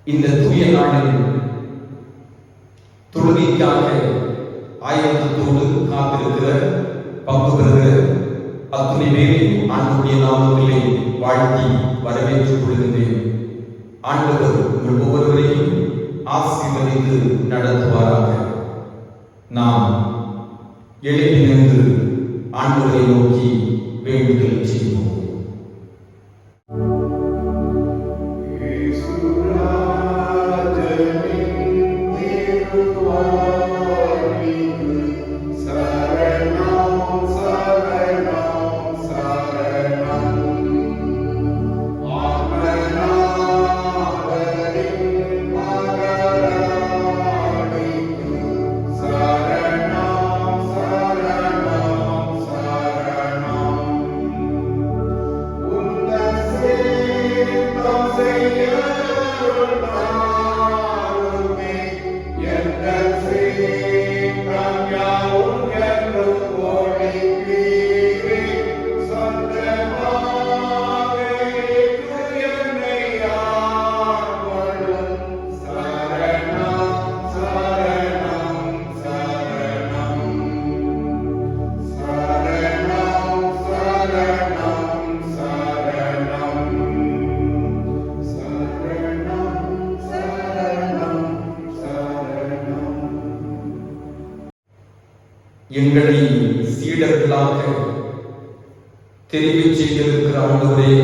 இந்த தூய நாளில் தொழுகைக்காக ஆயத்தத்தோடு காத்திருக்கிற பங்கு பெறுகிற அத்துணை பேரையும் ஆண்டவருடைய நாமத்திலே வாழ்த்தி வரவேற்றுக் கொள்கின்றேன். ஆண்டவர் உங்கள் ஒவ்வொருவரையும் ஆசீர்வதித்து நடத்துவாராக. நாம் எழுப்பி நின்று ஆண்டவரை நோக்கி வேண்டுதல் செய்வோம். எங்களை சீடர்களாக தெரிவு செய்திருக்கிற ஆண்டவரே,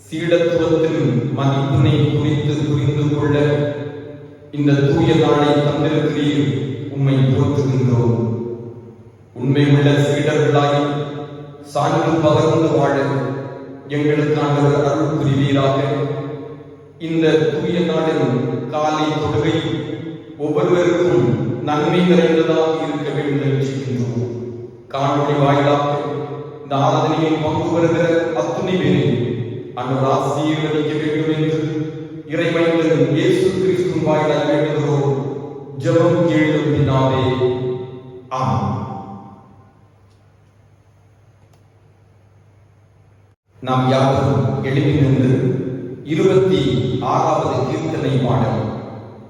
சீடத்துவத்தின் மதிப்பினை குறித்து புரிந்து கொள்ள இந்த தூய நாளை தந்திருக்கிறீர். உம்மை போற்றுகின்றோம். உண்மை உள்ள சீடர்களாய் சான்று பகர்ந்து வாழ எங்களுக்கு ஆண்டவர் அருள் புரிவீராக. இந்த தூய நாளின் காலை தொழுகை ஒவ்வொருவருக்கும் நன்மை நிறைந்ததாக இருக்க வேண்டும் செய்கின்றோம். காணொலி வாயிலாக இந்த ஆராதனையில் பங்கு வருகிற அத்துணை பேரை அன்று ஆசீர்வதிக்க வேண்டும் என்று இறைமைந்தன் இயேசு கிறிஸ்து வாயிலாக வேண்டுகிறோம். ஜெபம் கேளும் பிதாவே, ஆமென். நாம் யாவரும் எழுப்பி நின்று 26வது கீர்த்தனை பாடல்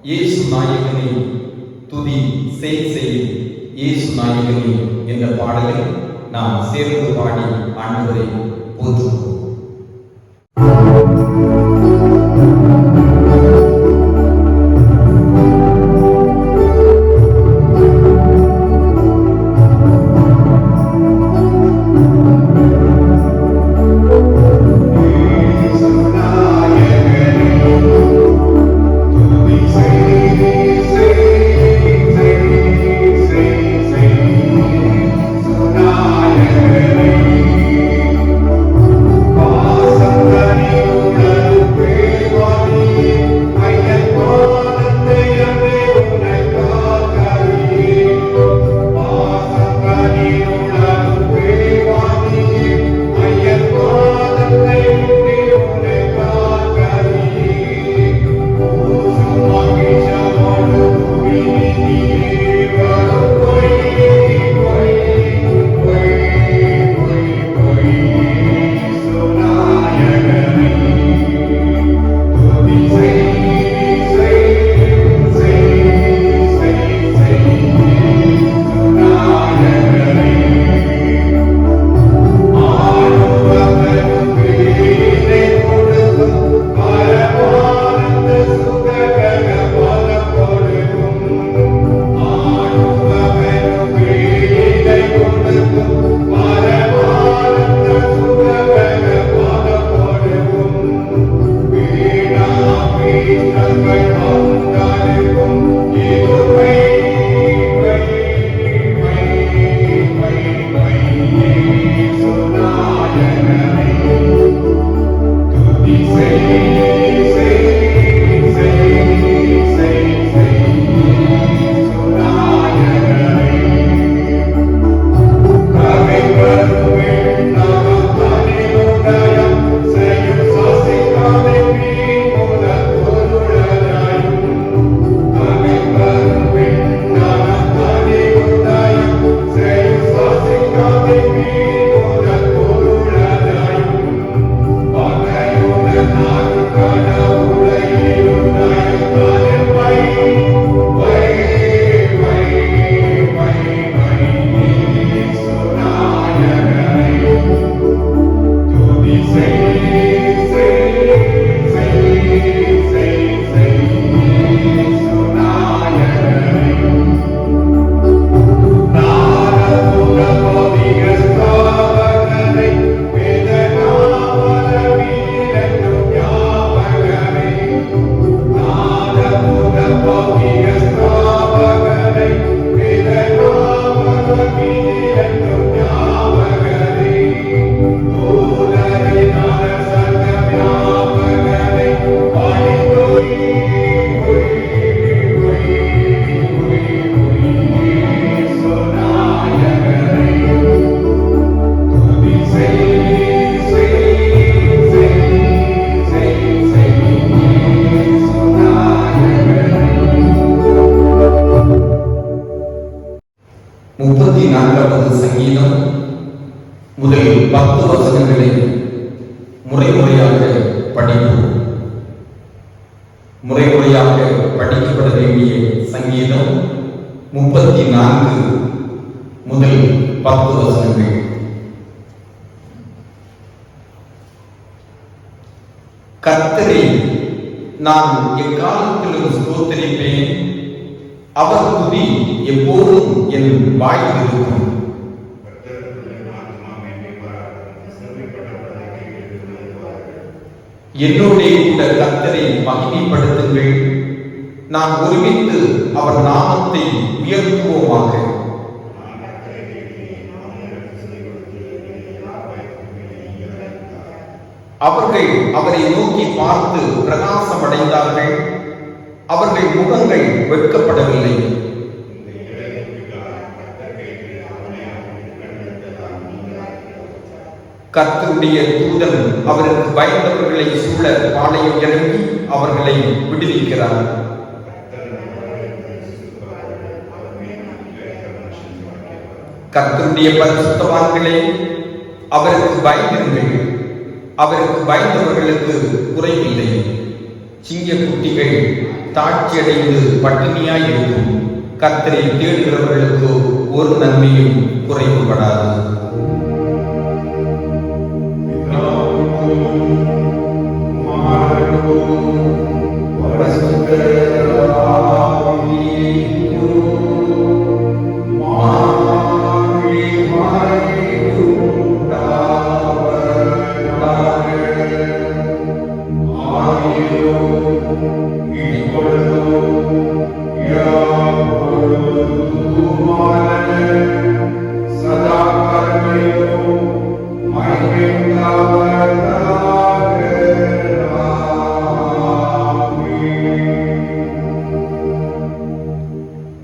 இயேசு நாயகனே துதி செய் இயேசு நாயகனே என்ற பாடலை நாம் சேர்ந்து பாடி ஆண்டவரை போற்றுவோம். Amen. கர்த்தரை நான் எக்காலத்திலும் ஸ்தோத்திரிப்பேன். அவர் துதி எப்போதும் என் வாயில் இருக்கும். என்னோடே கூட கர்த்தரை மகிமைப்படுத்துங்கள். நான் ஒருமித்து அவர் நாமத்தை உயர்த்துவோமாக. அவர்கள் அவரை நோக்கி பார்த்து பிரகாசமடைந்தார்கள். அவர்கள் முகங்கள் வெட்கப்படவில்லை. கர்த்தருடைய தூதன் அவருக்கு பயந்தவர்களை சூழ பாளையம் இறங்கி அவர்களை விடுவிக்கிறார். கர்த்தருடைய பரிசுத்தவான்களே, அவருக்கு பயந்திருங்கள். அவருக்கு பயந்தவர்களுக்கு குறைவில்லை. சிங்கக்குட்டிகள் தாட்சியடைந்து பட்டினியாய் இருக்கும். கர்த்தரை தேடுகிறவர்களுக்கு ஒரு நன்மையும் குறைவுபடாது.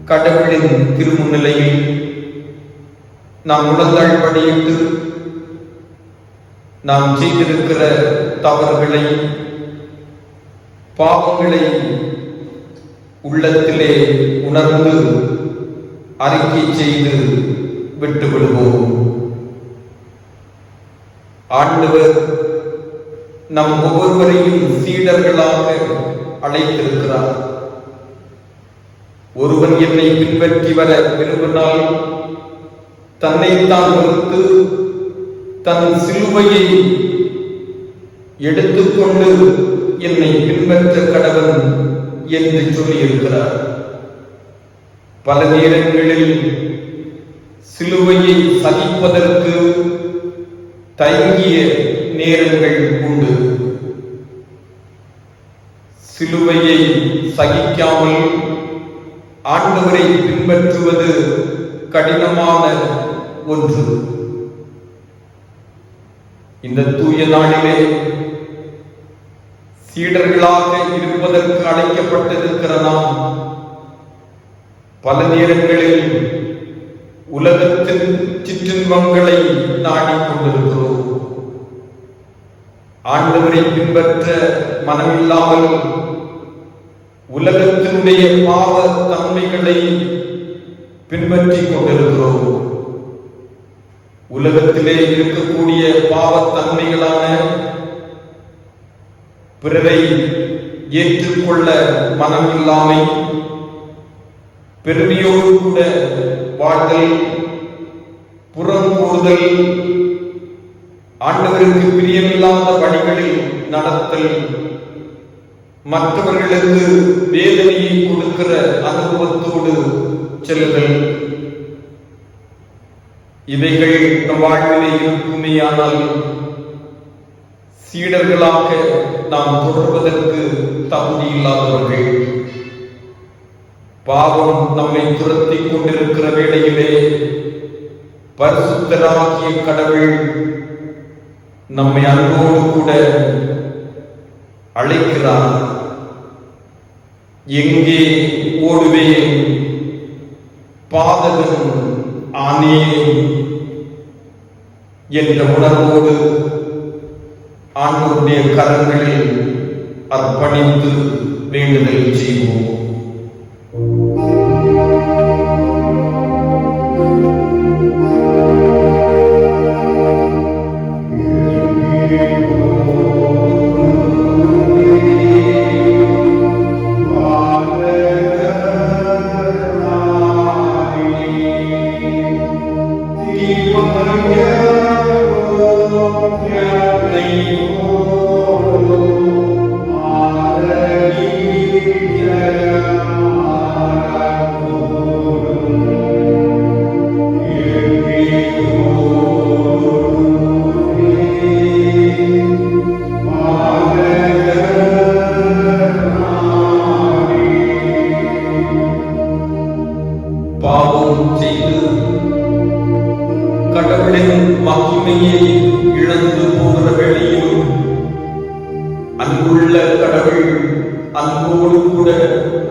கடவுளின் திருமுன்னிலையில் நாம் முழந்தாள்படியிட்டு நாம் செய்திருக்கிற தவறுகளை, பாவங்களை உள்ளத்திலே உணர்ந்து அறிக்கை செய்து விட்டுவிடுவோம். ஆண்டவர் நம் ஒவ்வொருவரையும் சீடர்களாக அழைத்திருக்கிறார். ஒருவன் என்னை பின்பற்றி வர விரும்பினால் தன்னைத்தான் வெறுத்து தன் சிலுவையை எடுத்துக்கொண்டு என்னை பின்பற்ற கடவன் என்று சொல்லியிருக்கிறார். பல நேரங்களில் சிலுவையை சகிப்பதற்கு தயங்கிய நேரங்கள் உண்டு. சிலுவையை சகிக்காமல் ஆண்டவரை பின்பற்றுவது கடினமான ஒன்று. இந்த தூய நாளிலே சீடர்களாக இருப்பதற்கு அழைக்கப்பட்டிருக்கிற நாம் பல நேரங்களில் உலகத்தின் சிற்றின்பங்களை நாடிக்கொண்டிருக்கிறோம். ஆண்டவரை பின்பற்ற மனமில்லாமல் உலகத்தினுடைய பாவ தன்மைகளை பின்பற்றிக் கொண்டிருக்கிறோம். உலகத்திலே இருக்கக்கூடிய பாவத்தன்மைகளான பிறரை ஏற்றுக்கொள்ள மனமில்லாமை, பெருமையோடு கூட வாழ்தல், புறம் கூறுதல், ஆண்டவருக்கு பிரியமில்லாத வழிகளில் நடத்தல், மற்றவர்களுக்கு வேதனையை கொடுக்கிற அனுபவத்தோடு செல்லுதல், இவைகள் நம் வாழ்விலே இருக்குமேயானால் சீடர்களாக நாம் தொடர்வதற்கு தகுதி இல்லாதவர்கள். பாவம் நம்மை துரத்தி கொண்டிருக்கிற வேளையிலே பரிசுத்தராகிய கடவுள் நம்மை அன்போடு கூட அழைக்கிறார். எங்கே ஓடுவேன், பாதகன் ஆனேன் என்ற உணர்வோடு ஆண்டவருடைய கரங்களில் அர்ப்பணித்து வேண்டுதல் செய்வோம். Oh மகிமையை இழந்து போகிற வேளையிலும் அன்புள்ள கடவுள் அன்போடு கூட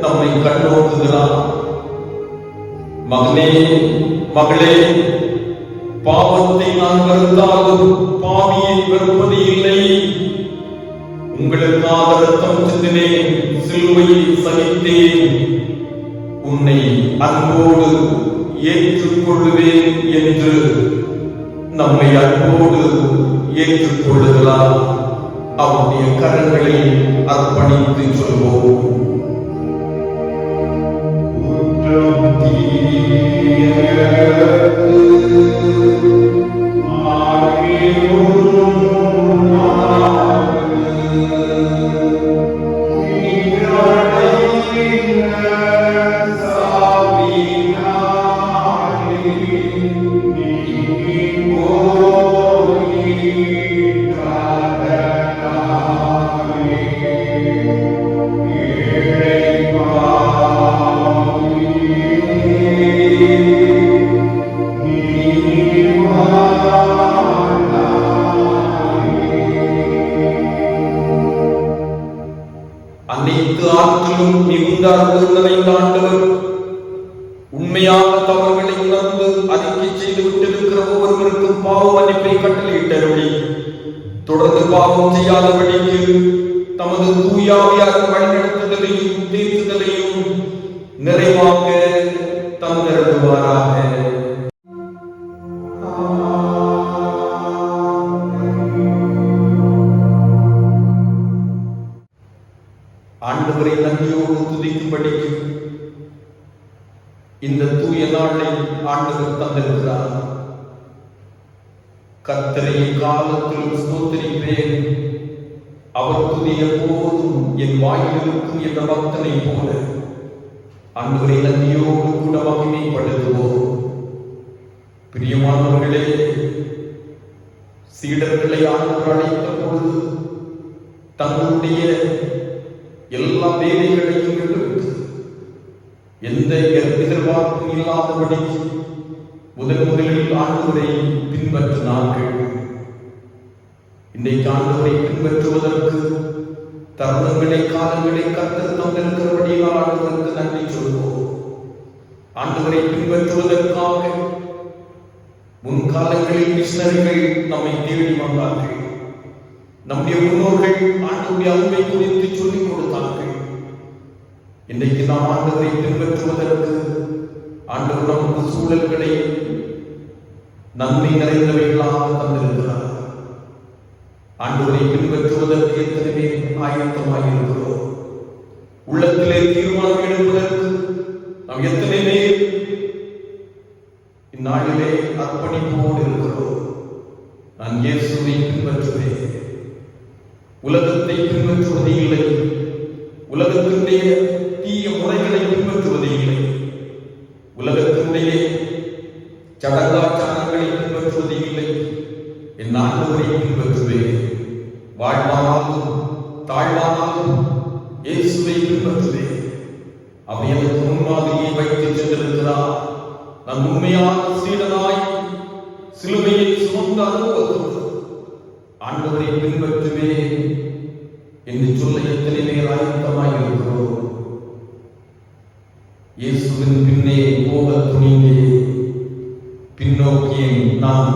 நம்மை கண்ணோக்குகிறார். மகனே, மகளே, பாவத்தை நான் வெறுத்தாலும் பாவியை வெறுப்பது இல்லை. உங்களுக்காக ரத்தம் சிந்தினேன், சிலுவையை சகித்தேன், உன்னை அன்போடு ஏற்றுக்கொள்வேன் என்று நம்மை அன்போடு ஏற்றுக்கொள்ளுகிறார். அவருடைய கரங்களில் அர்ப்பணித்து சொல்வோம். அனைத்து ஆற்றிலும் மிகுந்த அன்பு நிறைந்த ஆண்டவர், உண்மையான தவறுகளை உணர்ந்து அறிக்கை செய்து விட்டிருக்கிற ஒவ்வொருவருக்கும் பாவ மன்னிப்பை கட்டளையிட்டருளி தொடர்ந்து பாவம் செய்யாதபடிக்கு தமது தூயாவியாக வழிநடத்துதலையும் தீர்த்துதலையும் நிறைவாக தந்தருள்வாராக. ஆண்டவரை நன்றியோடு துதிக்கும்படிக்கு இந்த தூய நாளை ஆண்டவர் தந்திருக்கிறார். கர்த்தரை காலத்திலும் ஸ்தோத்திரிப்பேன், அவர் துதிய போதும் என் வாயில் இருக்கும் என்ற பக்தனை போல ஆண்டவரை நன்றியோடு கூட மகிமைப்படுத்துவோம். பிரியமானவர்களே, சீடர்களை ஆண்டவர் அழைத்த பொழுது தங்களுடைய எல்லா வேலைகளையும் விட்டு எந்த எதிர்பார்ப்பும் இல்லாதபடி முதலில் ஆண்டவரை பின்பற்றினார்கள். இன்றைக்கு ஆண்டவரை பின்பற்றுவதற்கு தருணங்களை காலங்களை கர்த்தர் தந்திருக்கிறபடியால் ஆண்டவருக்கு நன்றி சொல்வோம். ஆண்டவரை பின்பற்றுவதற்காக முன்காலங்களில் மிஷனரிகள் நம்மை தேடி வந்தார்கள். நம்முடைய முன்னோர்கள் ஆண்டவருடைய அன்பை குறித்து சொல்லிக் கொடுத்தார்கள். இன்றைக்கு நாம் ஆண்டவரை பின்பற்றுவதற்கு ஆண்டவர் நமக்கு சூழல்களை நன்மை நிறைந்தவைகளாக தந்திருக்கிறார். ஆண்டவரை பின்பற்றுவதற்கு எத்தனை பேர் ஆயத்தமாக இருக்கிறோம்? உள்ளத்திலே தீர்மானம் எடுப்பதற்கு நாம் எத்தனை பேர் இந்நாளிலே அர்ப்பணிப்போடு இருக்கிறோம்? நான் இயேசுவை பின்பற்றுவேன், உலகத்தை பின்பற்றுவது இல்லை, உலகத்தினுடைய தீய முறைகளை பின்பற்றுவது இல்லை, உலகத்தினுடைய சடங்காச்சாரங்களை பின்பற்றுவது இல்லை. என் ஆண்டவரை பின்பற்றுவேன். வாழ்வானாலும் தாழ்வானாலும் இயேசுவை பின்பற்றுவேன். அவர் எனக்கு முன்மாதிரியை வைத்து சென்றிருக்கிறார். நான் உண்மையான சீடனாய் சிலுவையை சுமந்த அனுபவத்தோடு ஆண்டவரை பின்பற்றுவேன் என்று சொல்ல எத்தனை பேர் ஆயத்தமாக இருக்கிறோம்? இயேசுவின் பின்னே போக துணிந்தே பின்னோக்கிய நாம்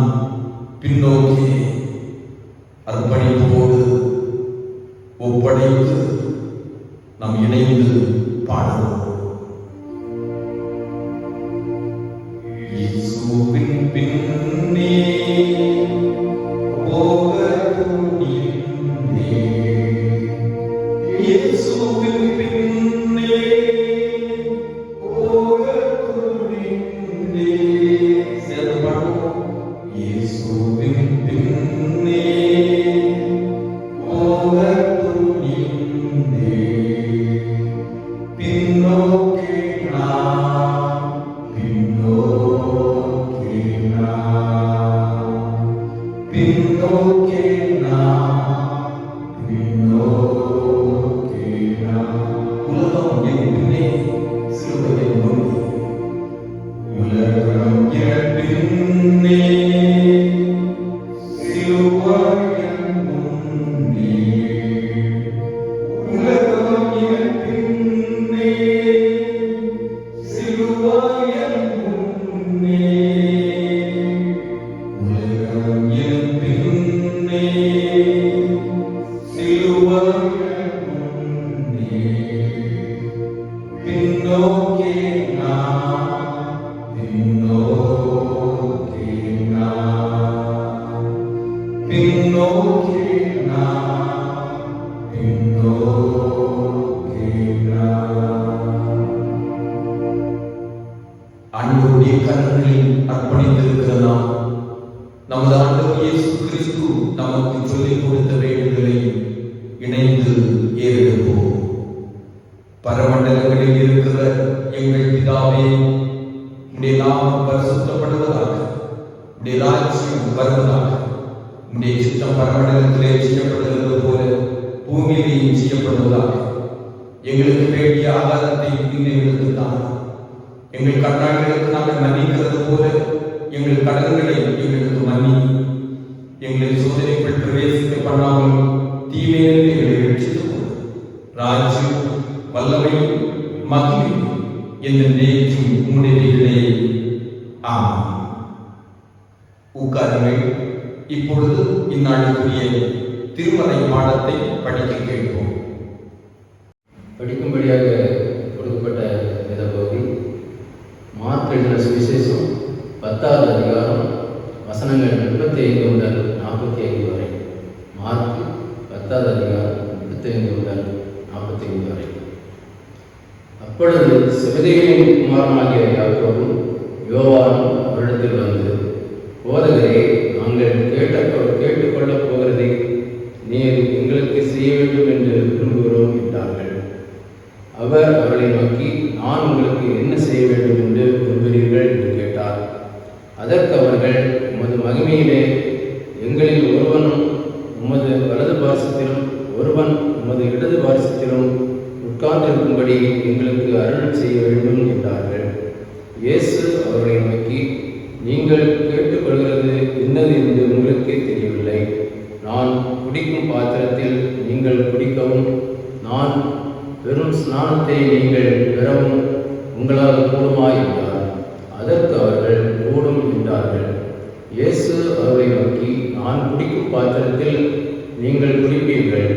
பின்னோக்கி அர்ப்பணிப்போடு ஒப்படைத்து நாம் இணைந்து பாடுவோம். இயேசுவின் பின்னே போக துணிந்தே, இயேசுவின் பின்னே போக துணிந்தே. சேர்ந்து பாடுவோம். இயேசுவின் பின்னே போக துணிந்தே, பின்னோக்கி நாம் பின்னோக்கி நாம் பின்னோக்கி நாம் பின்னோக்கி நாம். ஆண்டவருடைய கரங்களில் அர்ப்பணித்திருக்கிற நாம் நமது ஆண்டவர் இயேசு கிறிஸ்து நமக்கு சொல்லிக் கொடுத்த வேண்டுதலை இணைந்து ஏறெடுப்போம். பரமண்டலங்களில் இருக்கிற எங்கள் பிதாவே, உம்முடைய நாமம் பரிசுத்தப்படுவதாக, உம்முடைய ராஜ்யம் வருவதாக, உம்முடைய சித்தம் பரமண்டலத்திலே செய்யப்படுகிறது போல பூமியிலேயும் செய்யப்படுவதாக. எங்களுக்கு வேண்டிய ஆகாரத்தை இன்று எங்களுக்கு தாரும். எங்கள் கடனாளிகளுக்கு நாங்கள் மன்னிக்கிறது போல எங்கள் கடன்களை எங்களுக்கு மன்னி. எங்களை சோதனைக்குள் பிரவேசிக்க பண்ணாமல் தீமையிலிருந்து எங்களை ரட்சித்துக் கொள்ளும். ராஜ்யம், வல்லமை, மகிமை என்று நேற்றும் உம்முடையவைகளே. ஆமென். உட்காருங்கள். இப்பொழுது இந்நாளுக்குரிய திருமறை பாடத்தை படிக்க கேட்போம். படிக்கும்படியாக கொடுக்கப்பட்ட வேத பகுதி மார்க் எழுதின சுவிசேஷம் 10வது அதிகாரம் வசனங்கள் 35 முதல் 45 வரை. மார்க் 10வது அதிகாரம் 35 முதல் 45 வரை. அப்பொழுது செபதேயுவின் குமாரனாகிய யாக்கோபும் யோவானும் அவரிடத்தில் வந்து, போதகரே, நாங்கள் கேட்டுக்கொள்ளப் போகிறதை நீர் எங்களுக்கு செய்ய வேண்டும் என்று விரும்புகிறோம் என்றார்கள். அவர் அவர்களை நோக்கி, நான் உங்களுக்கு என்ன செய்ய வேண்டும் என்று விரும்புகிறீர்கள் என்று கேட்டார். அதற்கு அவர்கள், உமது மகிமையிலே எங்களில் ஒருவனும் உமது வலது பாரிசத்திலும் ஒருவன் உமது இடது பாரிசத்திலும் உட்கார்ந்திருக்கும்படி எங்களுக்கு அருள் செய்ய வேண்டும் என்றார்கள். இயேசு அவர்களை நோக்கி, நீங்கள் கேட்டுக்கொள்கிறது என்னது என்று உங்களுக்கே தெரியவில்லை. நான் குடிக்கும் பாத்திரத்தில் நீங்கள் குடிக்கவும், நான் பெரும் ஸ்நானத்தை நீங்கள் பெறவும் உங்களால் கூடுமா என்றார். அதற்கு அவர்கள், கூடும் என்றார்கள். இயேசு அவரை நோக்கி, நான் குடிக்கும் பாத்திரத்தில் நீங்கள் குடிப்பீர்கள்,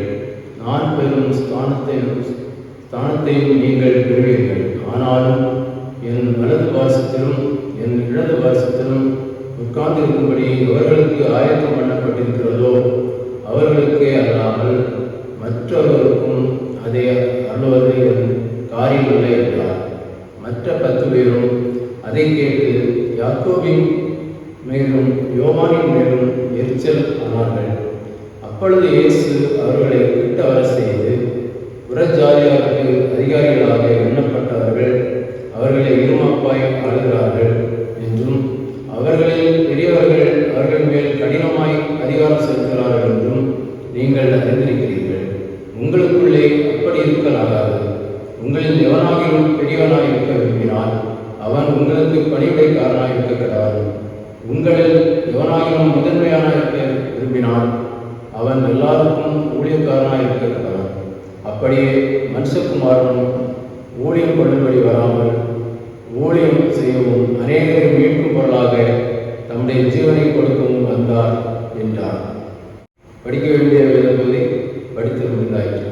நான் பெறும் ஸ்தானத்தையும் நீங்கள் பெறுவீர்கள். ஆனாலும் என் வலது பாரிசத்திலும் என் இடது பாரிசத்திலும் உட்கார்ந்திருக்கும்படி எவர்களுக்கு ஆயத்தம் பண்ணப்பட்டிருக்கிறதோ அவர்களுக்கே அல்லாமல் மற்றவர்களுக்கும் அதை அருள்வது என் காரியம் இல்லை என்றார். மற்ற 10 பேரும் அதை கேட்டு யாக்கோபின் மேலும் யோவானின் மேலும் எரிச்சல் ஆனார்கள். அப்பொழுது இயேசு அவர்களை விட்டு வர செய்து, புறஜாதியாருக்கு அதிகாரிகளாக எண்ணப்பட்டவர்கள் அவர்களை இருமாப்பாய் ஆளுகிறார்கள் என்றும், அவர்களில் பெரியவர்கள் அவர்கள் மேல் கடினமாய் அதிகாரம் செலுத்துகிறார்கள் என்றும் நீங்கள் அறிந்திருக்கிறீர்கள். உங்களுக்குள்ளே அப்படி இருக்கலாகாது. உங்களில் எவனாகிலும் பெரியவனாய் இருக்க விரும்பினால் அவன் உங்களுக்கு பணிவிடைக்காரனாய் இருக்க கிடையாது. உங்களில் எவனாகிலும் முதன்மையான இருக்க விரும்பினால் அவன் எல்லாருக்கும் ஊழியக்காரனாய் இருக்க கிடையாது. அப்படியே மனுஷகுமாரனும் ஊழியம் கொள்ளும்படி வராமல் ஊழியம் செய்யவும் அநேகரை மீட்கும் பொருளாக தம்முடைய ஜீவனை கொடுக்கவும் வந்தார் என்றார். படிக்க வேண்டிய வேத பகுதி படித்து முடிந்தாயிற்று.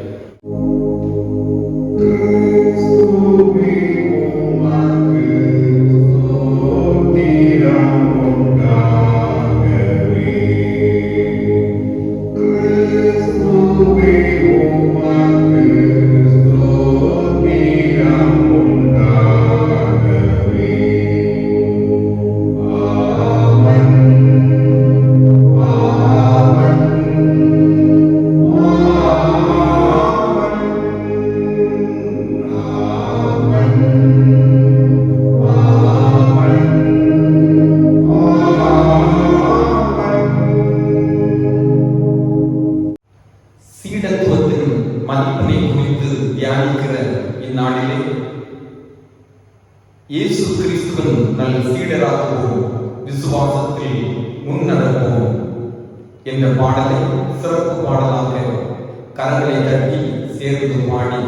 இந்நாளிலே இயேசு கிறிஸ்துவின் நல்ல சீடராகவும் விசுவாசத்தில் முன்னடப்போம் என்ற பாடலை சிறப்பு பாடலாக கரங்களை தட்டி சேர்ந்து பாடி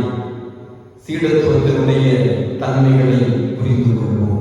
சீடத்துவத்தினுடைய தன்மைகளை புரிந்து கொள்வோம்.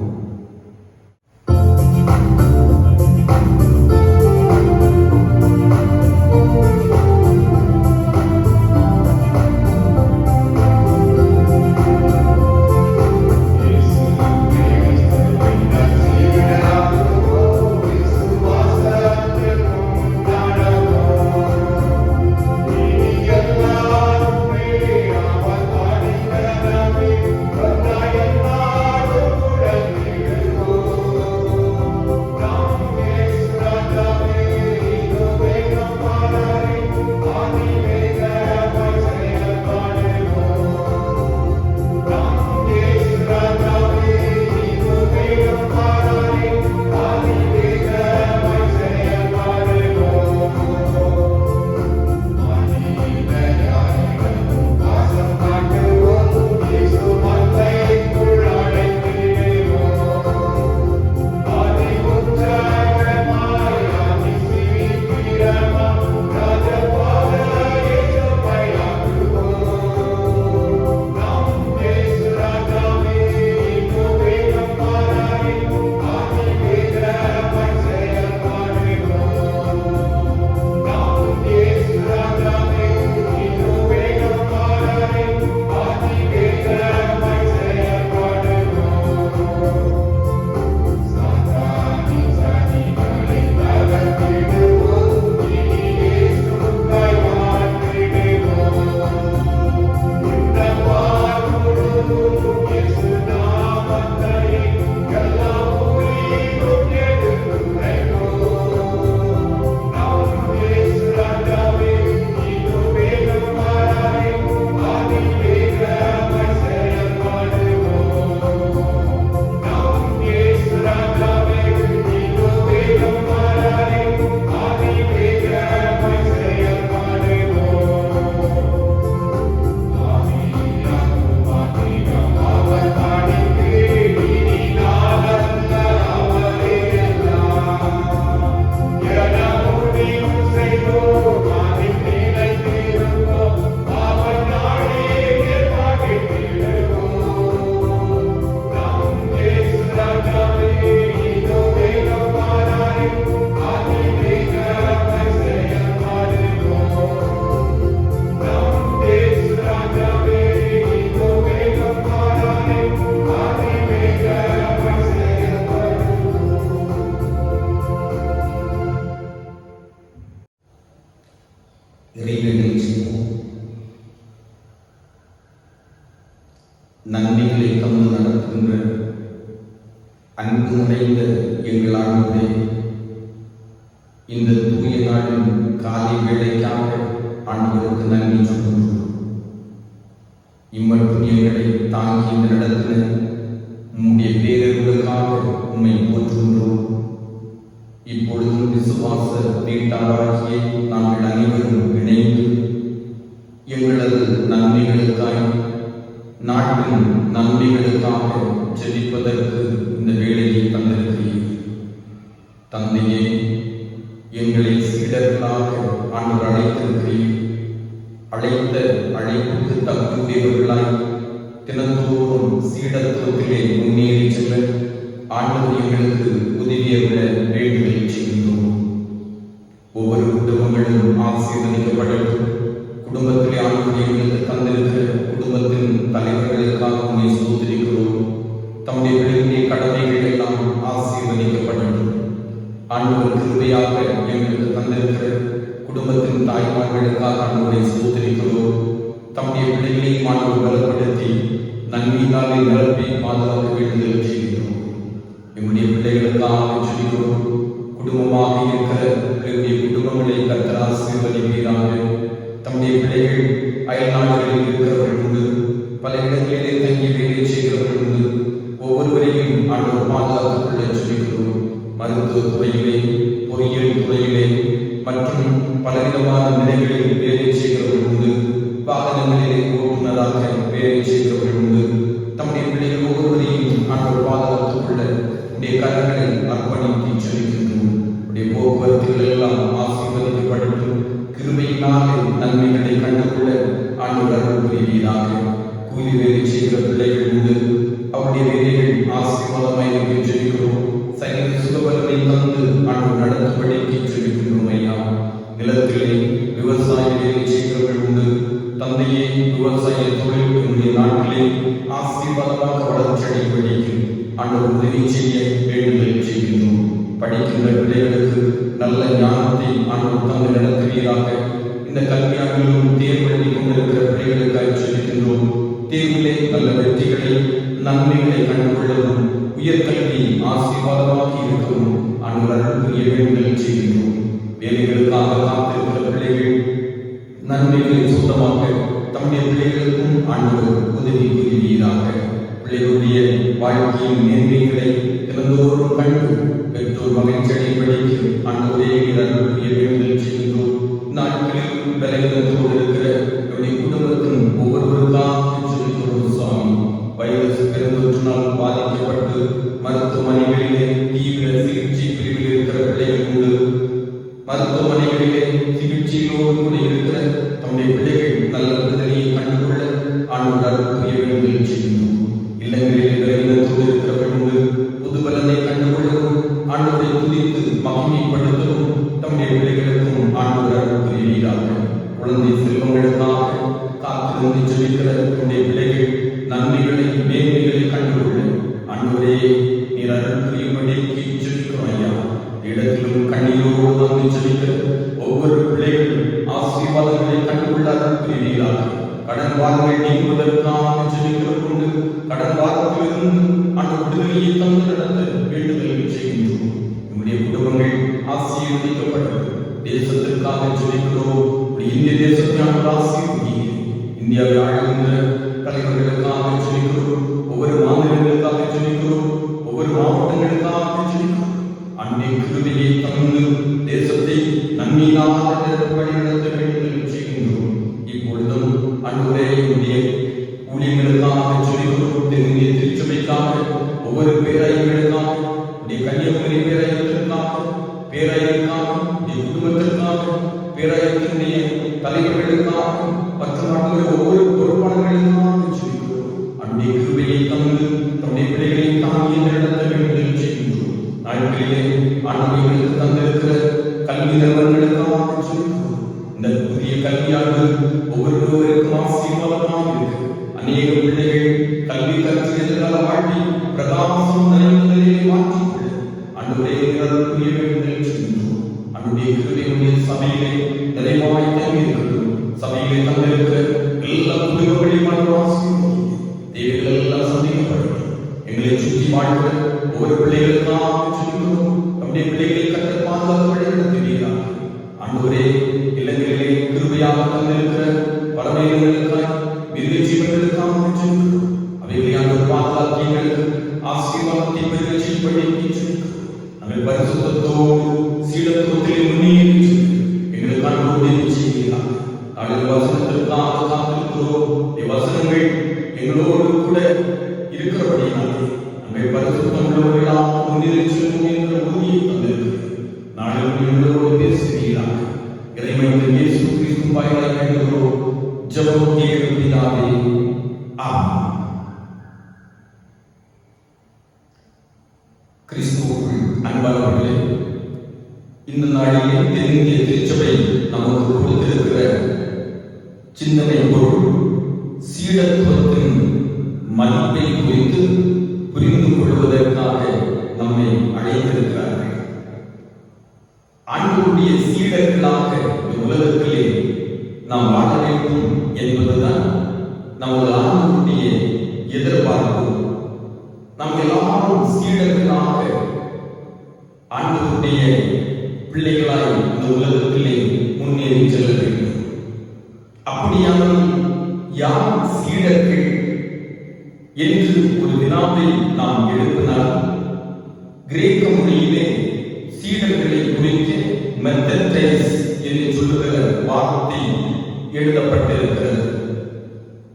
நன்மைகளை தந்து நடத்துகின்ற அன்பு நிறைந்த எங்கள் ஆண்டவரே, இந்த தூய நாளின் காலை வேளைக்காக ஆண்டவருக்கு நன்றி சொல்கின்றோம். இம்மட்டும் எங்களை தாங்கி நடத்தின உம்முடைய பேரர்களுக்காக உம்மை போற்றுகின்றோம். இப்பொழுதும் விசுவாச வீட்டாராகிய நாங்கள் அனைவரும் இணைந்து எங்களது நன்மைகளுக்காய், நாட்டின் நன்மைகளுக்காக ஜெபிப்பதற்கு இந்த வேளையை தந்திருக்கிறீர். தந்தையே, எங்களை சீடர்களாக ஆண்டவர் அழைத்திருக்கிறீர். அழைத்த அழைப்புக்கு தகுதியுடையவர்களாய் தினந்தோறும் சீடத்துவத்திலே முன்னேறி செல்ல ஆண்டவர் எங்களுக்கு உதவியவிட வேண்டுதல் செய்கின்றோம். ஒவ்வொரு குடும்பங்களும் ஆசீர்வதிக்கப்படட்டும். குடும்பத்திலே ஆண்டவர் எங்களுக்கு தந்திருக்கிற குடும்பத்தின் தலைவர்களுக்காக உண்மை ஸ்தோத்திரிக்கிறோம். தம்முடைய பிள்ளைகளுடைய கடமைகள் எல்லாம் ஆசீர்வதிக்கப்படட்டும். ஆண்டவர் கிருபையாக எங்களுக்கு தந்திருக்கிற குடும்பத்தின் தாய்மார்களுக்காக ஆண்டவரை ஸ்தோத்திரிக்கிறோம். தம்முடைய பிள்ளைகளை ஆண்டவர் பலப்படுத்தி நன்மையினாலே நிரப்பி பாதுகாக்க வேண்டுதல் செய்கிறோம். எம்முடைய பிள்ளைகளுக்காக ஜெபிக்கிறோம். குடும்பமாக இருக்கிற எங்களுடைய குடும்பங்களை கர்த்தர் ஆசீர்வதிப்பீராக. தம்முடைய பிள்ளைகள் அயல் நாடுகளில் இருக்கிறவர்கள் உண்டு, பல இடங்களிலே தங்கி வேலை செய்கிறவர்கள் உண்டு. ஒவ்வொருவரையும் ஆண்டவர் பாதுகாத்துக் கொள்ள ஜெபிக்கிறோம். மருத்துவ துறையிலே, பொறியியல் துறையிலே மற்றும் பலவிதமான நிலைகளில் வேலை செய்கிறவர்கள் உண்டு. வாகனங்களிலே ஓட்டுநராக வேலை செய்கிறவர்கள் உண்டு. தம்முடைய பிள்ளைகள் ஒவ்வொருவரையும் ஆண்டவர் பாதுகாத்துக் கொள்ள உடைய கரங்களை அர்ப்பணித்து ஜெபிக்கின்றோம். உடைய போக்குவரத்துகள் எல்லாம் ஆசீர்வதிக்கப்படட்டும். கிருபையினாலே நன்மைகளை கண்டுகொள்ள ஆண்டவர் அருள் புரிவீராக. கூலி வேலை செய்கிற பிள்ளைகள் உண்டு. அவருடைய வேலைகள் ஆசீர்வாதமாய் இருக்க ஜெபிக்கிறோம். சரீர சுகபலனை தந்து ஆண்டவர் நடத்தும்படிக்கு ஜெபிக்கின்றோம் ஐயா. நிலத்திலே விவசாய வேலை செய்கிறவர்கள் உண்டு. தந்தையே, விவசாய தொழில் என்னுடைய நாட்டிலே ஆசீர்வாதமாக வளர்ச்சியடைபடிக்கு ஆண்டவர் உதவி செய்ய வேண்டுதல் செய்கின்றோம். படிக்கின்ற பிள்ளைகளுக்கு நல்ல ஞானத்தை ஆண்டவர் தந்து நடத்துவீராக. இந்த கல்வியாண்டிலும் தேர்வு எழுதி கொண்டிருக்கிற பிள்ளைகளுக்காக ஜெபிக்கின்றோம். தேர்விலே நல்ல வெற்றிகளை, நன்மைகளை கண்டுகொள்ளவும், உயர்கல்வி ஆசீர்வாதமாக இருக்கவும் ஆண்டவர் அருள் புரிய வேண்டுதல் செய்கின்றோம். வேலைகளுக்காக காத்திருக்கிற பிள்ளைகள் நன்மைகளை சொந்தமாக தம்முடைய பிள்ளைகளுக்கும் ஆண்டவர் உதவி புரிவீராக. பிள்ளைகளுடைய வாழ்க்கையின் நேர்மைகளை தினந்தோறும் கண்டு பெற்றோர் மகிழ்ச்சியடைபடிக்கு ஆண்டவரே அருள் புரிய வேண்டுதல் செய்கின்றோம். நாட்களில் பலவீனத்தோடு இருக்கிற நம்முடைய குடும்பத்தின் ஒவ்வொருவருக்காக ஜெபிக்கிறோம் சுவாமி. வைரஸ் பெருந்தொற்றினால் பாதிக்கப்பட்டு மருத்துவமனைகளிலே தீவிர சிகிச்சை பிரிவில் இருக்கிற பிள்ளைகள் உண்டு. மருத்துவமனைகளிலே சிகிச்சையோடு கூட இருக்கிற தம்முடைய பிள்ளைகள் நல்ல விடுதலையை கண்டுகொள்ள ஆண்டவர் அருள் புரிய வேண்டுதல் செய்கின்றோம். இல்லங்களிலே பலவீனத்தோடு இருக்கிறவர்கள் உண்டு. புது பலனை கண்டுகொள்ளவும், ஆண்டவரை துதித்து மகிமைப்படுத்தவும் தம்முடைய பிள்ளைகளுக்கும் ஆண்டவர் அருள் புரிவீராக. குழந்தை செல்வங்களுக்காக காத்திருந்து ஜெபிக்கிற தம்முடைய பிள்ளைகள் நன்மைகளை, மேன்மைகளை கண்டுகொள்ள ஆண்டவரே நீர் அருள் புரியும்படிக்கு ஜெபிக்கிறோம் ஐயா. இடத்திலும் கண்ணீரோடு வந்து ஜெபிக்கிற ஒவ்வொரு பிள்ளைகளும் ஆசீர்வாதங்களை கண்டுகொள்ள அருள் புரிவீராக. கடன் பாரங்கள் நீங்குவதற்காக ஜெபிக்கிறோம் கொண்டு கடன் பாரத்திலிருந்து அந்த விடுதலையை தந்து நடத்த வேண்டுதல் செய்கின்றோம். நம்முடைய குடும்பங்கள் ஆசீர்வதிக்கப்பட்டது. தேசத்திற்காக ஜெபிக்கிறோம். இந்திய தேசத்தை ஆசீர்வதிக்கிறோம். இந்தியாவை ஆளுகின்ற தலைவர்களுக்காக ஜெபிக்கிறோம். ஒவ்வொரு மாநிலங்களுக்காக ஜெபிக்கிறோம். ஒவ்வொரு மாவட்டங்களுக்காக ஜெபிக்கிறோம். அன்னை கிருபையை தந்து தேசத்தை நன்மையாக வழிநடத்த வேண்டுதல் செய்கின்றோம். இப்பொழுதும் அன்றுடைய ஊழியர்களுக்காக ஜெபிக்கிறோம். தென்னிந்திய திருச்சபைக்காக, ஒவ்வொரு பேராயர்களுக்காக, கன்னியாகுமரி பேராயத்திற்காக, பேராயருக்காக, குடும்பத்திற்காக, பேராயத்தினுடைய தலைவர்களுக்காக மற்றும் ஒவ்வொரு பொறுப்பாளர்களுக்காக ஜெபிக்கிறோம். அன்னை கிருபையை தந்து தம்முடைய பிள்ளைகளை தாங்கி நடத்த வேண்டுதல் செய்கின்றோம். நாட்களிலே ஆண்டவர்களுக்கு தந்திருக்கிற கல்வி நிறுவனங்களுக்காக ஜெபிக்கிறோம். இந்த புதிய கல்வியாண்டு ஒவ்வொருவருக்கும் ஆசீர்வாதமாக இருக்கு. அநேக பிள்ளைகள் கல்வி கற்று எதிர்கால வாழ்க்கை பிரகாசம் நிறைந்ததை மாற்றிக்கொள்ள அன்றுடைய அருள் புரிய வேண்டுதல் செய்கின்றோம். அன்றுடைய கிருபையுடைய சபையிலே நிறைவாய் தங்கி இருக்கட்டும். சபையிலே தந்திருக்கிற எல்லா குடும்பங்களையும் ஆசீர்வதிங்க. தேவைகள் உயிரினங்களுக்காய் மிருக ஜீவன்களுக்காக ஜெபிக்கிறோம். அவைகளை பாதுகாத்து எங்களுக்கு ஆசீர்வாதத்தை பெருக செய்யும்படி ஜெபிக்கிறோம். நாங்கள் பரிசுத்தத்தோடு சீடத்துவத்திலே முன்னேறி எங்களுக்கு உதவி செய்கிறார். நாங்கள் வசனத்திற்காக காத்திருக்கிறோம். வசனங்கள் எங்களோடு கூட இருக்கிறபடியாலே நாங்கள் பரிசுத்தம் உள்ளவர்களாக முன்னேறி செல்வோம் என்ற உறுதியை தந்திருக்கிறோம். நாங்கள் எங்களோடு பேசுகிறார். இறைவன் இயேசு கிறிஸ்து வாயிலாக வேண்டுகிறோம். ஜெபம் கேளும் பிதாவே. ஆமென். கிறிஸ்துவுக்குள் அன்பானவர்களே, இந்த நாளிலே தென்னிந்திய திருச்சபை நமக்கு கொடுத்திருக்கிற சிந்தனை பொருள் சீடத்துவத்தின் மதிப்பை குறித்து புரிந்து கொள்வதற்காக நம்மை அழைத்திருக்கிறார்கள். ஆண்டவருடைய சீடர்களாக இந்த உலகத்திலே நாம் வாழ வேண்டும் என்பதுதான் நமது ஆண்டவருடைய எதிர்பார்ப்பு. நாம் எல்லாரும் சீடர்களாக ஆண்டவருடைய பிள்ளைகளாய் இந்த உலகத்திலே முன்னேறி செல்ல வேண்டும். அப்படியானால் யார் சீடர்கள் என்று ஒரு வினாவை நாம் எழுப்பினால் கிரேக்க மொழியிலே சீடர்களை குறிக்க மெத்தடைஸ் என்று சொல்லுகிற வார்த்தை எழுதப்பட்டிருக்கிறது.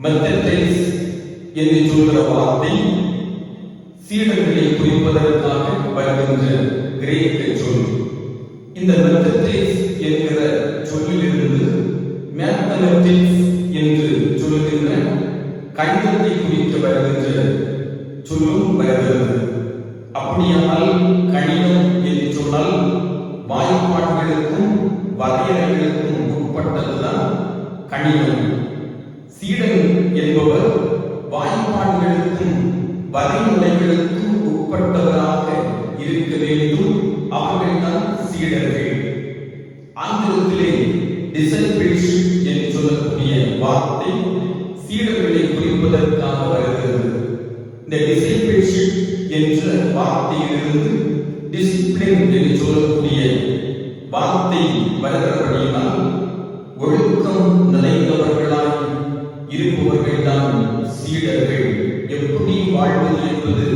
மெத்தடைஸ் என்று சொல்கிற வார்த்தை சீடர்களை குறிப்பதற்காக வருகின்ற கிரேக்க சொல். இந்த மெத்தடைஸ் என்கிற சொல்லிலிருந்து மேத்தமெட்டிக்ஸ் என்று சொல்லுகின்ற கணிதத்தை குறிக்க வருகின்ற சொல்லும் வருகிறது. அப்படியானால் கணிதம் என்று சொன்னால் வாய்ப்பாடுகளுக்கும் வரையறைகளுக்கும் உட்பட்டதுதான் கணிதம். சீடன் என்பவர் வாய்ப்பாடுகளுக்கும் வரைமுறைகளுக்கும் உட்பட்டவராக இருக்க வேண்டும். அவர்கள்தான் சீடர்கள். ஆங்கிலத்திலே டிசைபிள்ஷிப் என்று சொல்லக்கூடிய வார்த்தை சீடர்களை குறிப்பதற்காக வருகிறது. இந்த டிசைபிள்ஷிப் என்ற வார்த்தையிலிருந்து டிசிப்ளின் என்று சொல்லக்கூடிய வார்த்தை வருகிறபடியினால் ஒழுக்கம் நிறைந்தவர்களாய் இருப்பவர்கள் தான் சீடர்கள். எப்படி வாழ்வது என்பது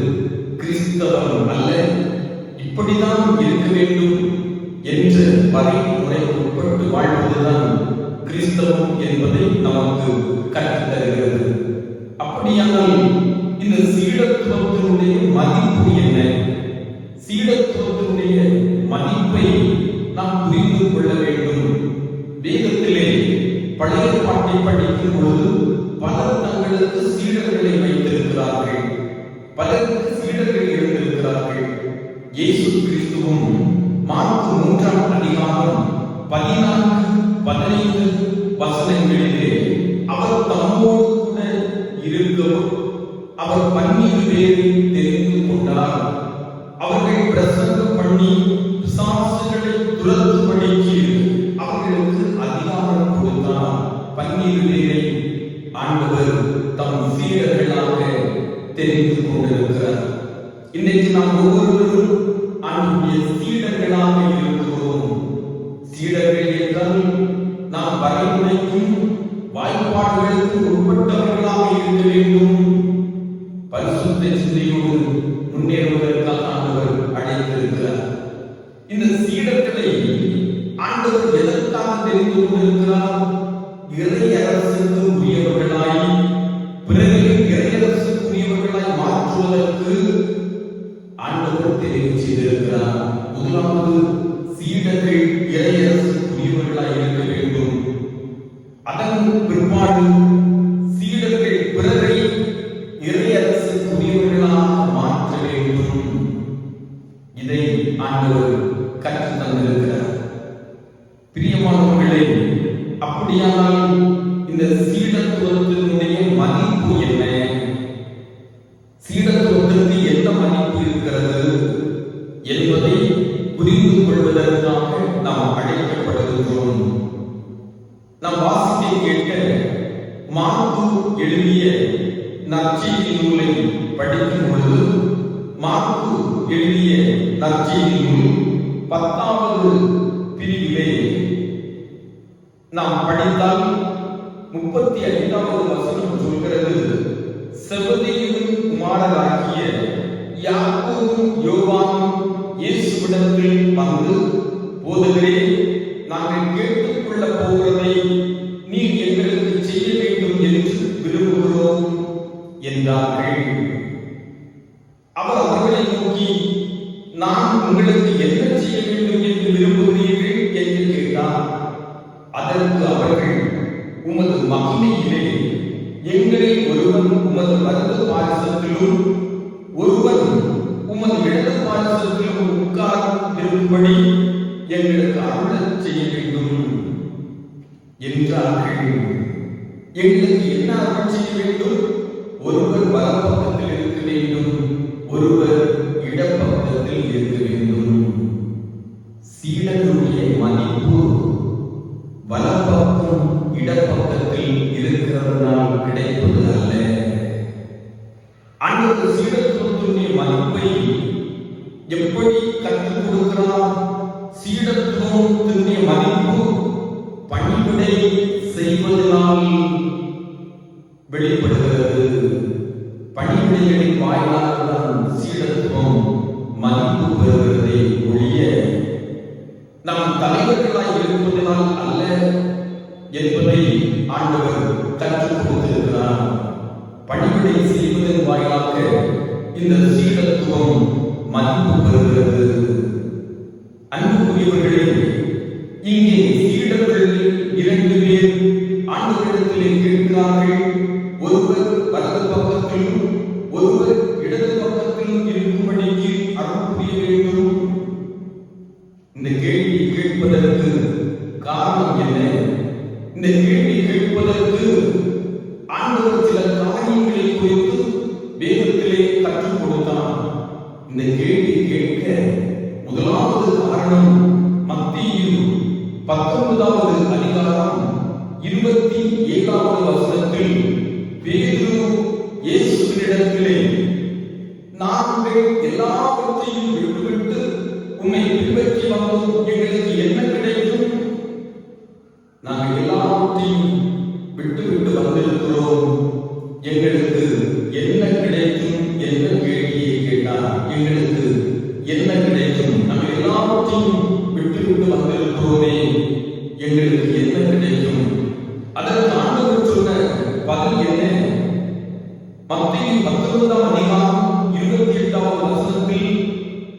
கிறிஸ்தவம் அல்ல, இப்படிதான் இருக்க வேண்டும் என்ற வரைமுறைக்கு உட்பட்டு வாழ்வதுதான் கிறிஸ்தவம் என்பதை நமக்கு கற்றுத் தருகிறது. அப்படியானால் இந்த சீடத்துவத்தினுடைய மதிப்பு என்ன? சீடத்துவத்தினுடைய மதிப்பை நாம் புரிந்து கொள்ள வேண்டும். வேதத்திலே பழைய பாட்டை படிக்கும் பொழுது பலர் தங்களுக்கு சீடர்களை வைத்திருக்கிறார்கள், பலருக்கு சீடர்கள் இருந்திருக்கிறார்கள். இயேசு கிறிஸ்துவும் மார்க்கு 3ஆம் அதிகாரம் 14-15 வசனங்களிலே அவர் தம்மோடு கூட இருக்கவும் அவர் 12 பேரை தெரிந்து கொண்டார். அவர்கள் பிரசங்கம் பண்ணி பிசாசுகளை துரத்தும்படிக்கு அவர்களுக்கு அதிகாரம் கொடுத்தார். 12 பேரை ஆண்டவர் தம் சீடர்களாக தெரிந்து கொண்டிருக்கிறார். இன்றைக்கு நாம் ஒவ்வொருவரும் ஆண்டவருடைய சீடர்களாக இருக்கிறோம். சீடர்கள் என்றால் நாம் வரைமுறைக்கும் வாய்ப்பாடுகளுக்கும் உட்பட்டவர்களாக இருக்க வேண்டும். பரிசுத்த சிந்தையோடு முன்னேறுவதற்காக ஆண்டவர் அழைத்திருக்கிறார். இந்த சீடர்களை ஆண்டவர் எதற்காக தெரிந்து கொண்டிருக்கிறார்? இறை அரசுக்கு உரியவர்களாய், பிறகு இறையரசுக்கு உரியவர்களாய் மாற்றுவதற்கு ஆண்டவர் தெரிவு செய்திருக்கிறார். முதலாவது சீடர்கள் இறையரசுக்குரியவர்களாய் இருக்க வேண்டும். அதன் பிற்பாடு சீடர்கள் பிறரை இறையரசுக்குரியவர்களாக மாற்ற வேண்டும். இதை ஆண்டவர் கற்றுத் தந்திருக்கிறார். பிரியமானவர்களே, அப்படியானால் இந்த சீடத்துவத்தினுடைய மதிப்பு என்ன? சீடத்துவத்திற்கு என்ன மதிப்பு இருக்கிறது என்பதை புரிந்து கொள்வதற்காக நாம் அழைக்கப்படுகின்றோம். நாம் வாசிக்க கேட்க மார்க்கு எழுதிய நற்செய்தி நூலை படிக்கும் பொழுது மார்க்கு எழுதிய நற்செய்தி நூல் 10வது பிரிவிலே நாம் படித்தால் 35வது வசனம் சொல்கிறது, செபதேயுவின் குமாரராகிய யாக்கோபும் யோவானும் இயேசுவிடத்தில் வந்து, போதகரே, நாங்கள் கேட்டுக்கொள்ள போகிறதை நீர் எங்களுக்கு செய்ய வேண்டும் என்று விரும்புகிறோம் என்றார்கள். அவர் அவர்களை நோக்கி, நான் உங்களுக்கு என்ன செய்ய வேண்டும் என்று விரும்புகிறீர்கள் என்று கேட்டார். அதற்கு அவர்கள், உமது மகிமையிலே எங்களில் ஒருவன் உமது வலது பாரிசத்திலும் ஒருவன் உமது இடது பாரிசத்திலும் உட்கார்ந்திருக்கும்படி எங்களுக்கு அருளச் செய்ய வேண்டும் என்றார்கள். எங்களுக்கு என்ன அருள் செய்ய வேண்டும்? ஒருவர் வலப்பக்கத்தில் இருக்க வேண்டும், ஒருவர் இடப்பக்கத்தில் இருக்க வேண்டும். சீடனுடைய மதிப்பு வலப்பக்கம் இடப்பக்கத்தில் இருக்கிறதுனால் கிடைப்பது அல்ல. ஆண்டவர் சீடத்துவத்தினுடைய மதிப்பை எப்படி கற்றுக் கொடுக்கிறார்? சீடத்துவத்தினுடைய மதிப்பு பணிவிடை செய்வதனால் வெளிப்படுகிறது. பணிவிடைகளின் வாயிலாக தான் சீடத்துவம் மதிப்பு பெறுகிறதை ஒழிய நாம் தலைவர்களாய் இருப்பதனால் அல்ல என்பதை ஆண்டவர் கற்றுக் கொடுத்திருக்கிறார். பணிவிடை செய்வதன் வாயிலாக இந்த சீடத்துவம் மதிப்பு பெறுகிறது. அன்புக்குரியவர்களே, இங்கே சீடர்கள் 2 பேர் ஆண்டவரிடத்திலே கேட்கிறார்கள், ஒருவர் வலது பக்கத்திலும் ஒருவர் இடது பக்கத்திலும் இருக்கும்படிக்கு அருள் புரிய வேண்டும். இந்த கேள்வி கேட்பதற்கு காரணம் என்ன? இந்த கேள்வி கேட்பதற்கு ஆண்டவர் சில காரியங்களை குறித்து வேதத்திலே கற்றுக் கொடுத்தார். இந்த கேள்வி கேட்க முதலாவது காரணம் மத்தேயு 19வது அதிகாரம் 27வது வசனத்தில் பேதுரு இயேசுவினிடத்திலே, நாங்கள் எல்லாவற்றையும் விட்டுவிட்டு உம்மை பின்பற்றி வந்தோம், எங்களுக்கு என்ன கிடைக்கும்? நாங்கள் எல்லாவற்றையும் விட்டுவிட்டு வந்திருக்கிறோம், எங்களுக்கு என்ன கிடைக்கும் என்ற கேள்வியை கேட்டார். எங்களுக்கு என்ன கிடைக்கும்? நாங்கள் எல்லாவற்றையும் விட்டுவிட்டு வந்திருக்கிறோமே, எங்களுக்கு என்ன கிடைக்கும்? அதற்கு ஆண்டவர் சொன்ன பதில் என்ன? மத்தேயு 19ஆம் அதிகாரம் 28வது வசனத்தில்,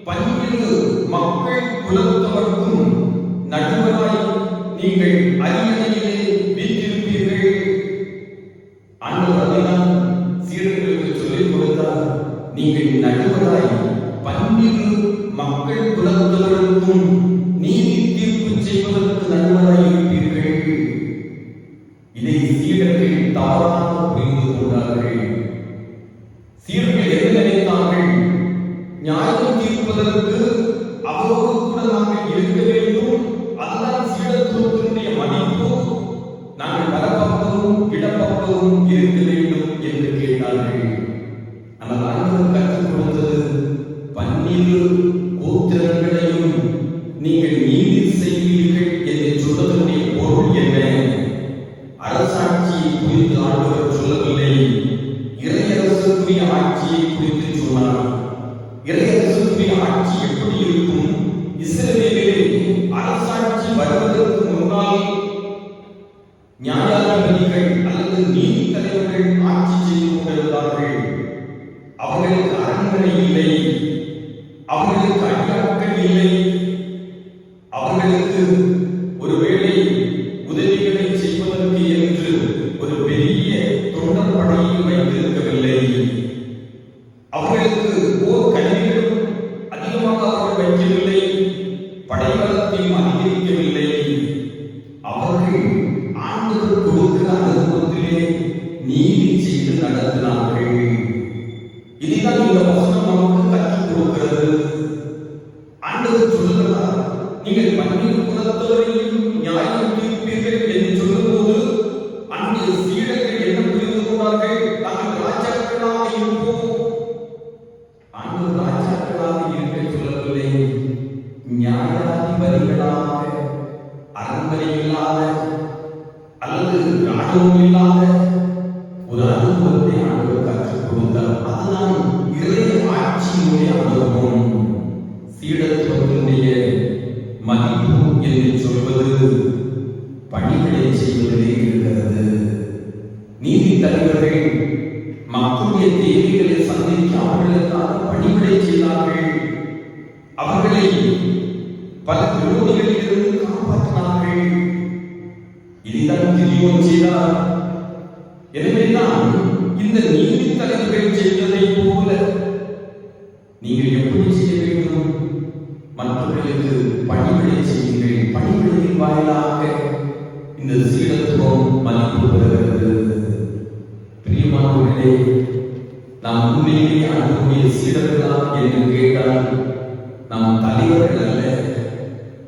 12 மக்கள் குலத்தவர்க்கும் நடுவராய் நீங்கள் அரியணையிலே வீற்றிருப்பீர்கள். ஆண்டவர் அதைதான் சீடர்களுக்கு சொல்லிக் கொடுத்தார். நீங்கள் நடுவராய் 12 மக்கள் குலத்தவருக்கும் நீதி தீர்ப்பு செய்வதற்கு நடுவராய் இருப்பீர்கள். இதை சீடர்கள் தவறாக புரிந்து கொண்டார்கள். சீடர்கள் என்ன நினைத்தார்கள்? நியாயம் தீர்ப்பதற்கு அவரோடு கூட நாங்கள் இருக்க வேண்டும், அதுதான் சீடத்துவத்தினுடைய மதிப்பு, நாங்கள் வலப்பக்கமும் இடப்பக்கமும் இருக்க வேண்டும் என்று கேட்டார்கள். ஆனால் ஆண்டவர் கற்றுக் கொடுத்தது, 12 கோத்திரங்களையும் நீங்கள் நீதி செய்வீர்கள் என்று சொல்வதனுடைய பொருள் என்ன? அரசாட்சியை குறித்து ஆண்டவர் சொல்லவில்லை, இறையரசுக்குரிய ஆட்சியை குறித்து சொன்னார். இறையரசுக்குரிய ஆட்சி எப்படி இருக்கும்? இஸ்ரவேலிலே அரசாட்சி வருவதற்கு முன்னால் நியாயாதிபதிகள் அல்லது நீதி தலைவர்கள் ஆட்சி செய்து கொண்டிருந்தார்கள். அவர்களுக்கு அரண்மனை இல்லை, அவர்களுக்கு அடியாட்கள் இல்லை, அவர்களுக்கு ஒருவேளை உதவிகளை செய்வதற்கு என்று ஒரு பெரிய தொண்டர் படையை வைத்திருக்கவில்லை. அவர்களுக்கு போர் கருவிகளும் அதிகமாக அவர்கள் வைக்கவில்லை, படைபலத்தையும் அதிகரிக்கவில்லை. அவர்கள் ஆண்டவர் கொடுக்கிற அனுபவத்திலே நீதி செய்து நடத்தினார்கள். இதுதான் இந்த வசனம் நமக்கு கற்றுக் கொடுக்கிறது. ஆண்டவர் சொல்லுகிறார், நீங்கள் 12 குலத்தவரையும் நியாயம் தீர்ப்பீர்கள் என்று சொல்லும்போது அன்றைய சீடர்கள் என்ன புரிந்து கொண்டார்கள்? நாங்கள் ராஜாக்களாக இருப்போம். ஆண்டவர் ராஜாக்களாக இருக்க சொல்லவில்லை, நியாயாதிபதிகளாக, அரண்மனை இல்லாத அல்லது ராணுவம் ஒரு அனுபவத்தை ஆண்டவர் கற்றுக் கொடுத்தார். அதுதான் இறை ஆட்சியினுடைய அனுபவம். சீடத்துவத்தினுடைய மதிப்பு என்று சொல்வது பணிகளை செய்வதிலே இருக்கிறது. நீதி தலைவர்கள் மக்களுடைய தேவைகளை சந்திக்க அவர்களுக்காக பணிகளை செய்தார்கள். அவர்களை பல விரோதிகளில் இருந்து காப்பாற்றினார்கள். இதைத்தான் கிதியோன் செய்தார். எனவேதான் இந்த நீதி தலைவர்கள் செய்ததை போல நீங்கள் எப்படி செய்ய வேண்டும்? மற்றவர்களுக்கு பணிகளை செய்யுங்கள். பணிகளின் வாயிலாக இந்த சீடத்துவம் மதிப்பு பெறுகிறது. பிரியமானவர்களே, நாம் உண்மையிலேயே அன்புடைய சீடர்களா என்று கேட்டால் நாம் தலைவர்கள் அல்ல,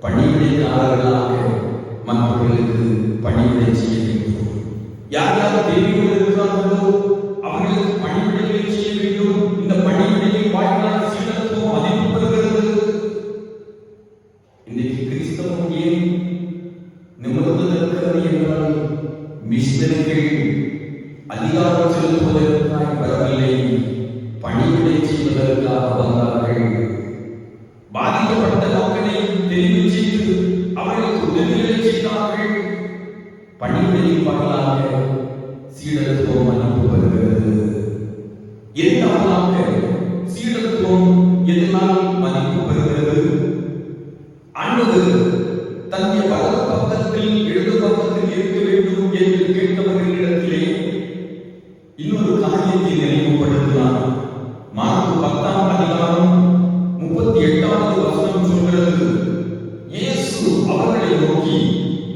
பணிவிடைக்காரர்களாக மற்றவர்களுக்கு பணிவிடை செய்ய வேண்டும். யார் யார் தேவையோடு இருக்கிறார்களோ அவர்களுக்கு பணிவிடைகளை செய்ய வேண்டும். இந்த பணிவிடையின் வாயிலாக சீடத்துவம் மதிப்பு பெறுகிறது. இன்றைக்கு கிறிஸ்தவம் ஏன் நிமிர்ந்திருக்கிறது என்றால் மிஷனரிகள் அதிகாரம் செலுத்துவதற்காக வரவில்லை, பணிவிடை செய்வதற்காக வந்தார்கள். பாதிக்கப்பட்ட மக்களை தெரிவு செய்து அவர்களுக்கு உதவிகளை செய்தார்கள். பணிவிடையின் வாயிலாக சீடத்துவம் மதிப்பு பெறுகிறது. இரண்டாவதாக சீடத்துவம் எதனால் மதிப்பு பெறுகிறது? ஆண்டவர் தன்னுடைய வலது பக்கத்தில் இடது பக்கத்தில் இருக்க வேண்டும் என்று கேட்டவர்களிடத்திலே இன்னொரு காரியத்தை நினைவுபடுத்தினார். மார்க்கு 10ஆம் அதிகாரம் 38வது வசனம் சொல்கிறது, இயேசு அவர்களை நோக்கி,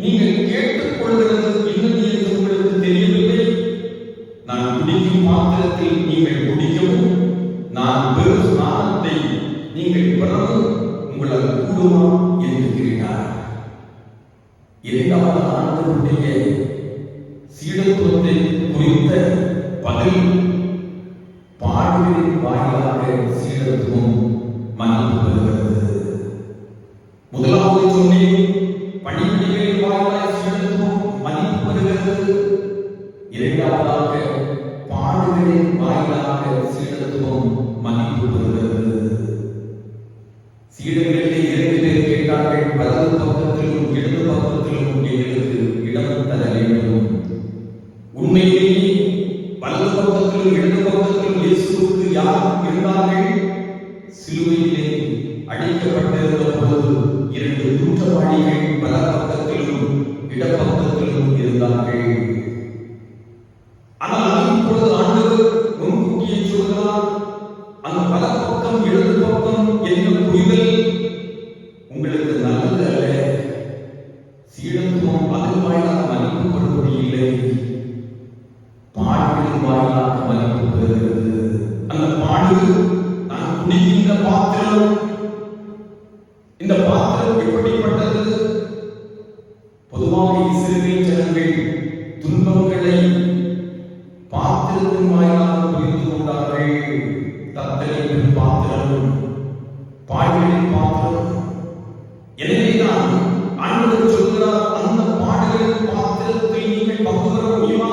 நீங்கள் கேட்டுக்கொள்கிறது இன்னது என்று உங்களுக்கு தெரியவில்லை? நான் குடிக்கும் பாத்திரத்தில் நீங்கள் குடிக்கவும் நான் பெறும் ஸ்நானத்தை நீங்கள் பெறவும் உங்களால் கூடுமா என்று கேட்டார். இரண்டாவது ஆண்டவருடைய சீடத்துவத்தை குறித்த பதில் பாடுகளின் வாயிலாக சீடத்துவம் மதிப்பு பெறுகிறது. முதலாவது சொன்னேன், பணிவிடைகளின் வாயிலாக சீடத்துவம் மதிப்பு பெறுகிறது. இரண்டாவதாக பாடுகளின் வாயிலாக சீடத்துவம் மதிப்பு பெறுகிறது. சீடர்களிலே 2 பேர் கேட்டார்கள், வலது பக்கத்திலும் இடது பக்கத்திலும் எங்களுக்கு இடம் தர வேண்டும். உண்மையிலேயே வலது பக்கத்திலும் இடது பக்கத்திலும் இயேசுவுக்கு யார் இருந்தார்கள்? சிலுவையிலே அடிக்கப்பட்டிருந்த பொழுது 2 குற்றவாளிகள் வல பக்கத்திலும் இடப்பக்கத்திலும் இருந்தார்கள். ஆனால் இப்பொழுது ஆண்டவர் முன்கூட்டியே சொல்கிறார், அந்த வல பக்கம் இடது பக்கம் என்ற புரிதல் உங்களுக்கு நல்லது அல்ல. சீடத்துவம் அதன் வாயிலாக மதிப்பு கொடுப்பது இல்லை, பாடுகளின் வாயிலாக மதிப்பு பெறுகிறது. அந்த பாடு, நான் குடிக்கின்ற பாத்திரம், இந்த பாத்திரம் எப்படிப்பட்டது? பொதுவாக இஸ்ரவேல் ஜனங்கள் துன்பங்களை பாத்திரத்தின் வாயிலாக புரிந்து கொண்டார்கள். தத்தளிப்பின் பாத்திரம், பாடுகளின் பாத்திரம். எனவேதான் ஆண்டவர் சொல்கிறார், அந்த பாடுகளின் பாத்திரத்தை நீங்கள் பங்கு பெற முடியுமா?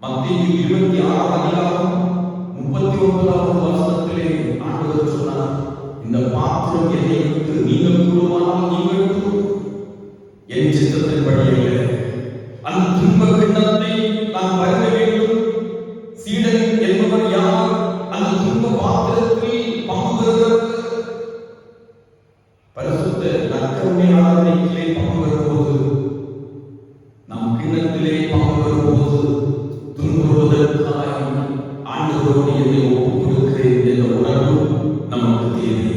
மத்தேயு 26ஆம் அதிகாரம் 39வது வசனத்திலே ஆண்டவர் சொன்னார், இந்த பாத்திரம் என்னை விட்டு நீங்கள் கூடுமானால் நீங்கள் என் சித்தத்தின்படி அல்ல, அந்த துன்ப கிண்ணத்தை நான் பருக வேண்டும். சீடன் என்பவர் யார்? அந்த துன்ப பாத்திரத்தில் பங்கு பெறுவதற்கு பரிசுத்த நற்கருணை ஆராதனையிலே பங்கு பெறும்போது, நம் கிண்ணத்திலே பங்கு பெறும்போது துன்புறுவதற்காக ஆண்டவரோடு என்னை ஒப்புக் கொடுக்கிறேன் என்ற உணர்வு நமக்கு தேவை.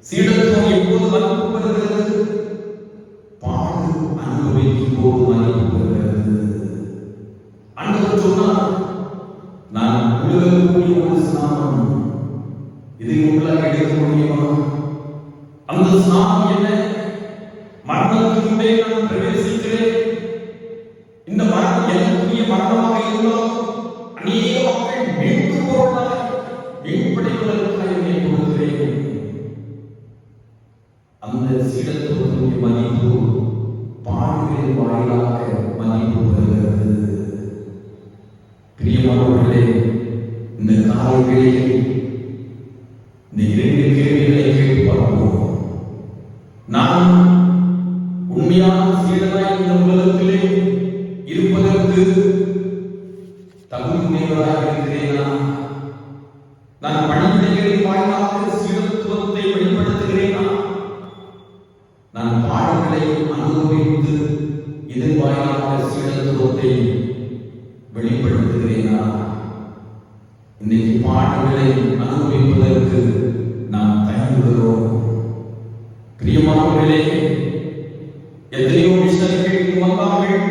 சீடத்துவம் எப்போது மதிப்பு பெறுகிறது? பாடு அனுபவிக்கும் போது மதிப்பு பெறுகிறது. ஆண்டவர் சொன்னார், நான் உலகக்கூடிய ஒரு ஸ்நானம், இதை உங்களால் எடுக்க முடியுமா? அந்த ஸ்நானம் என்ன? மரணத்தினுடைய நான் பிரவேசிக்கிறேன். இந்த மரணம் எனக்குரிய மரணமாக இருந்தாலும் அநேக மக்கள் மீட்பு பொருளாய் மீட்படைவதற்காக என்னை கொடுக்கிறேன். அந்த சீடத்துவத்தினுடைய மதிப்பு பாடுகளின் வாயிலாக மதிப்பு பெறுகிறது. பிரியமானவர்களே, இந்த காலங்களில் இந்த இரண்டு கேள்விகளை கேட்டு பார்ப்போம். நான் உண்மையான சீடனாய் இந்த உலகத்திலே இருப்பதற்கு தகுதியுடையவராக இருக்கிறேனா? நான் பணிவிடைகளின் வாயிலாக சீடத்துவத்தை வெளிப்படுத்துகிறேனா? நான் பாடங்களை அனுபவித்து இதன் வாயிலாக சீடத்துவத்தை வெளிப்படுத்துகிறேனா? இன்னைக்கு பாடங்களை அனுபவிப்பதற்கு நாம் தயங்குகிறோம். பிரியமானவர்களே, எத்தனையோ மிஷனரிகள் இங்கு வந்தார்கள்,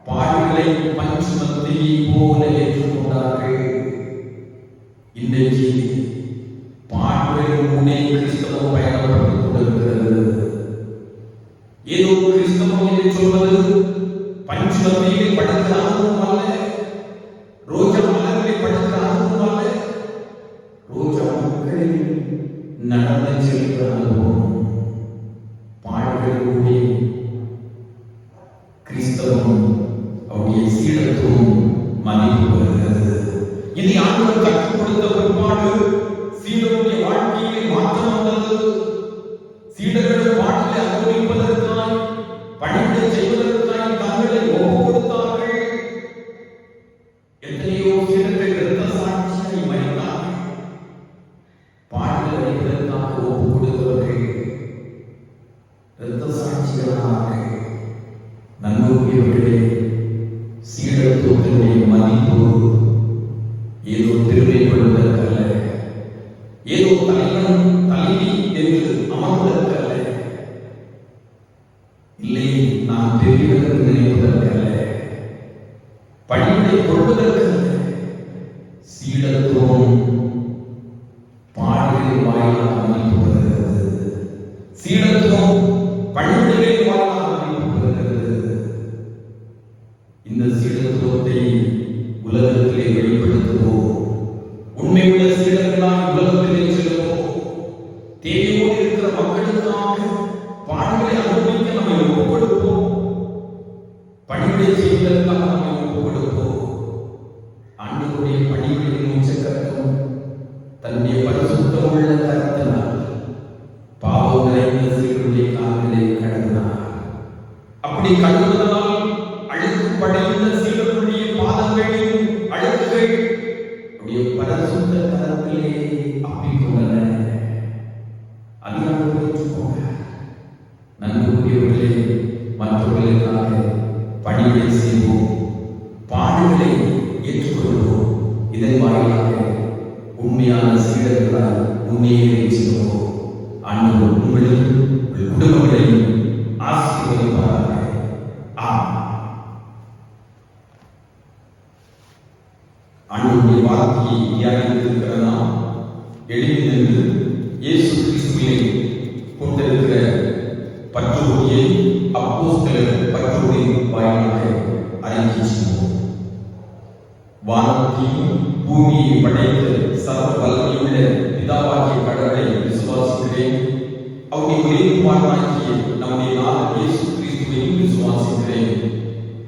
பாடல்களை பஞ்சுமத்தியை போல ஏற்றுக்கொண்டார்கள். இன்றைக்கு பாடல்களின் முன்னே கிறிஸ்தவம் பயணப்பட்டுக் கொண்டிருக்கிறது. ஏதோ கிறிஸ்தவம் என்று சொல்வது பஞ்சுமத்தியை படுக்கிற அனுபவம் அல்ல, ரோஜா மலர்களை படுக்கிற அனுபவம் அல்ல, ரோஜா மக்களில் நடந்து செல்கிற அனுபவம். பாடல்களோடு கிறிஸ்தவம் அவருடைய சீடத்துவம் மதிப்பு வருகிறது. இதை ஆண்டவர் கற்றுக் கொடுத்த பிற்பாடு சீடருடைய வாழ்க்கையிலே மாற்றம் வந்தது. சீடர்கள் பாடலை அனுபவிப்பதற்காய், பணிவிடை செய்வதற்காய் தங்களை ஒப்புக் கொடுத்தார்கள். எத்தனையோ சீடர்கள் இரத்த சாட்சியை மறைத்தார்கள். பாடலை வைப்பதற்காக ஒப்புக் கொடுத்தவர்கள் இரத்த சாட்சிகளானார்கள். நன்மையுடையவர்களே, சீடத்துவத்தினுடைய மதிப்பு ஏதோ பெருமைப்படுவதற்கல்ல, ஏதோ தலைவன் தலைவி என்று அமர்வதற்கல்ல, இல்லை நான் பெரியவர் என்று நினைப்பதற்கல்ல, பணிவிடை கொள்வதற்கல்ல. சீடத்துவம் பாடலின் வாயிலாக மதிப்பு வருகிறது. சீடத்துவம் பணிவிடைகளின் வாயிலாக மதிப்பு வருகிறது. இந்த சீடத்துவத்தை உலகத்திலே வெளிப்படுத்துவோம். உண்மையுள்ள சீடர்களாய் உலகத்திலே செல்வோம். தேவையோடு இருக்கிற மக்களுக்காக பாடங்களை அனுபவிக்க நம்மை ஒப்புக் கொடுப்போம். பணிவிடை செய்வதற்காக நம்மை ஒப்புக் கொடுப்போம். ஆண்டவருடைய பணிவிடையின் உச்சக்கட்டம் தன்னுடைய பரிசுத்தம் உள்ள கருத்தினால் பாவம் நிறைந்த சீடருடைய கால்களை கடந்தார். அப்படி கழுவுவதனால் அழுக்கு படைந்த சீடருடைய பாதங்களின் அழுக்குகள் அவருடைய பரிசுத்த கரத்திலே அப்பிக்கொண்டன. அதிகாரம் ஏற்றுக்கோங்க. நன்மையுடையவர்களே, மற்றவர்களுக்காக பணிவிடை செய்வோம், பாடுகளை ஏற்றுக்கொள்வோம். இதன் வாயிலாக உண்மையான சீடர்களால் முன்னேறி செல்வோம். ஆண்டவர் உங்களையும் உங்கள் குடும்பங்களையும் ஆசீர்வதிப்பாராக. ஆமென். ஆண்டவருடைய வார்த்தையை தியானித்திருக்கிற நாம் எழுதி நின்று இயேசு கிறிஸ்துவிலே கொண்டிருக்கிற பற்றுறுதியை அப்போஸ்தலர் பற்றுறுதியின் வாயிலாக அறிக்கை செய்வோம். வானத்தையும் பூமியை படைத்த சர்வ வல்லமையுள்ள பிதாவாகிய கடவுளை விசுவாசிக்கிறேன். அவருடைய ஒரே குமாரனாகிய நம்முடைய நாதர் இயேசு கிறிஸ்துவையும் விசுவாசிக்கிறேன்.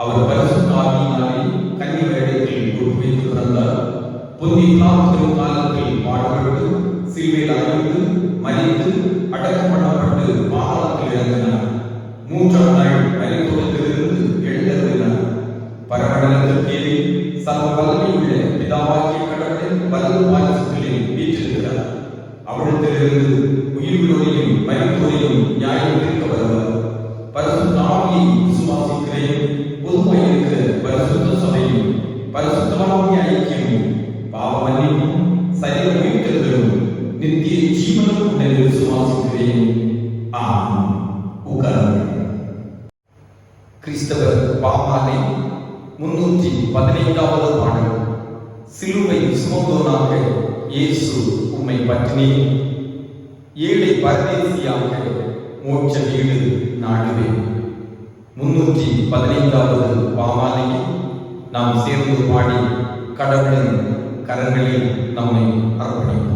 அவர் பரிசுத்த ஆவியினாலே கன்னி வேடத்தில் உட்பிடித்து பிறந்தார். பொன்னி பிலாத்துவின் காலத்தில் பாடுபட்டு சிலுவையில் அறைந்து மரித்து அடக்கம் பண்ணப்பட்டு பாதாளத்தில் இறங்கினார். மூன்றாம் நாள் மரித்தோரிலிருந்து எழுந்தருளினார். பரமண்டலத்திற்கு ஏறி சர்வ வல்லமையுள்ள பிதாவாகிய கடவுளின் வலது பாரிசத்திலே வீற்றிருக்கிறார். அவிடத்திலிருந்து உயிர்களுடையும் மரித்தோரையும் நியாயம் தீர்க்க வருவார். பரிசுத்த ஆவியை விசுவாசிக்கிறேன். பொதுவாக இருக்கிற பரிசுத்த சபையும் பரிசுத்தமாகிய ஐக்கியமும் பாவ மன்னிப்பும் சரீர உயிர்த்தெழுதலும் நித்திய ஜீவனும் உன்னை விசுவாசிக்கிறேன். ஆமென். உட்காருங்கள். கிறிஸ்தவர் பாமாலை 315வது பாடல். சிலுவை சுமந்தோனாக இயேசு உம்மை பற்றினே, ஏழை பரதேசியாக மோட்ச வீடு நாடுவேன். 315வது பாமாலையை நாம் சேர்ந்து பாடி கடவுளின் கரங்களில் நம்மை அர்ப்பணிப்போம்.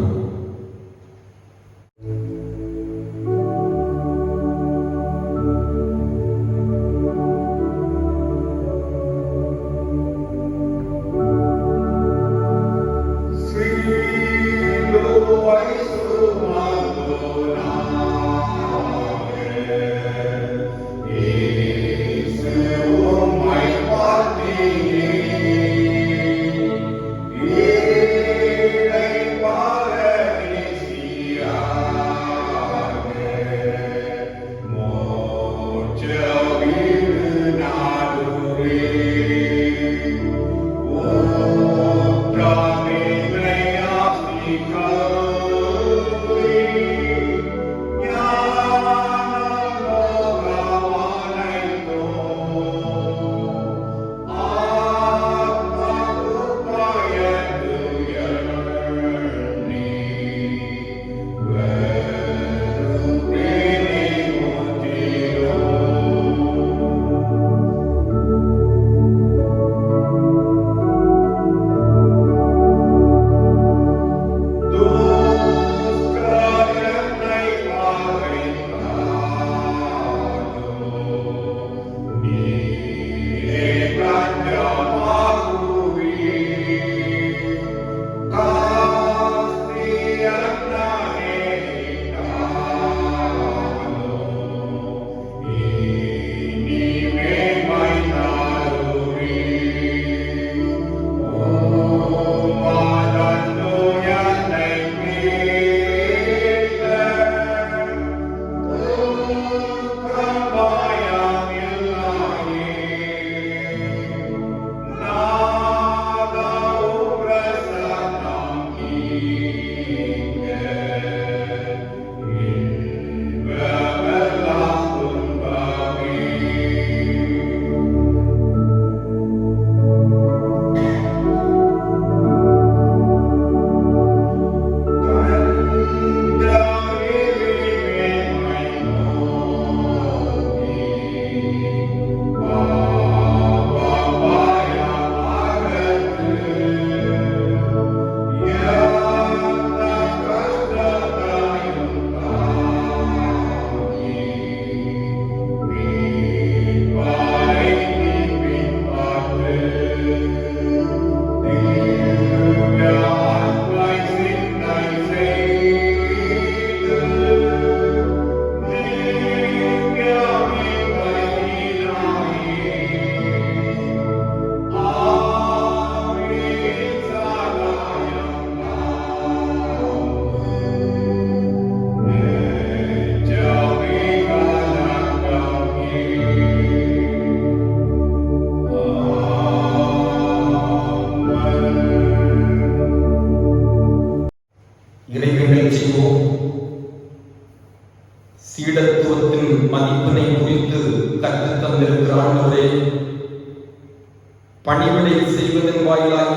பணிவிடை செய்வதன் வாயிலாக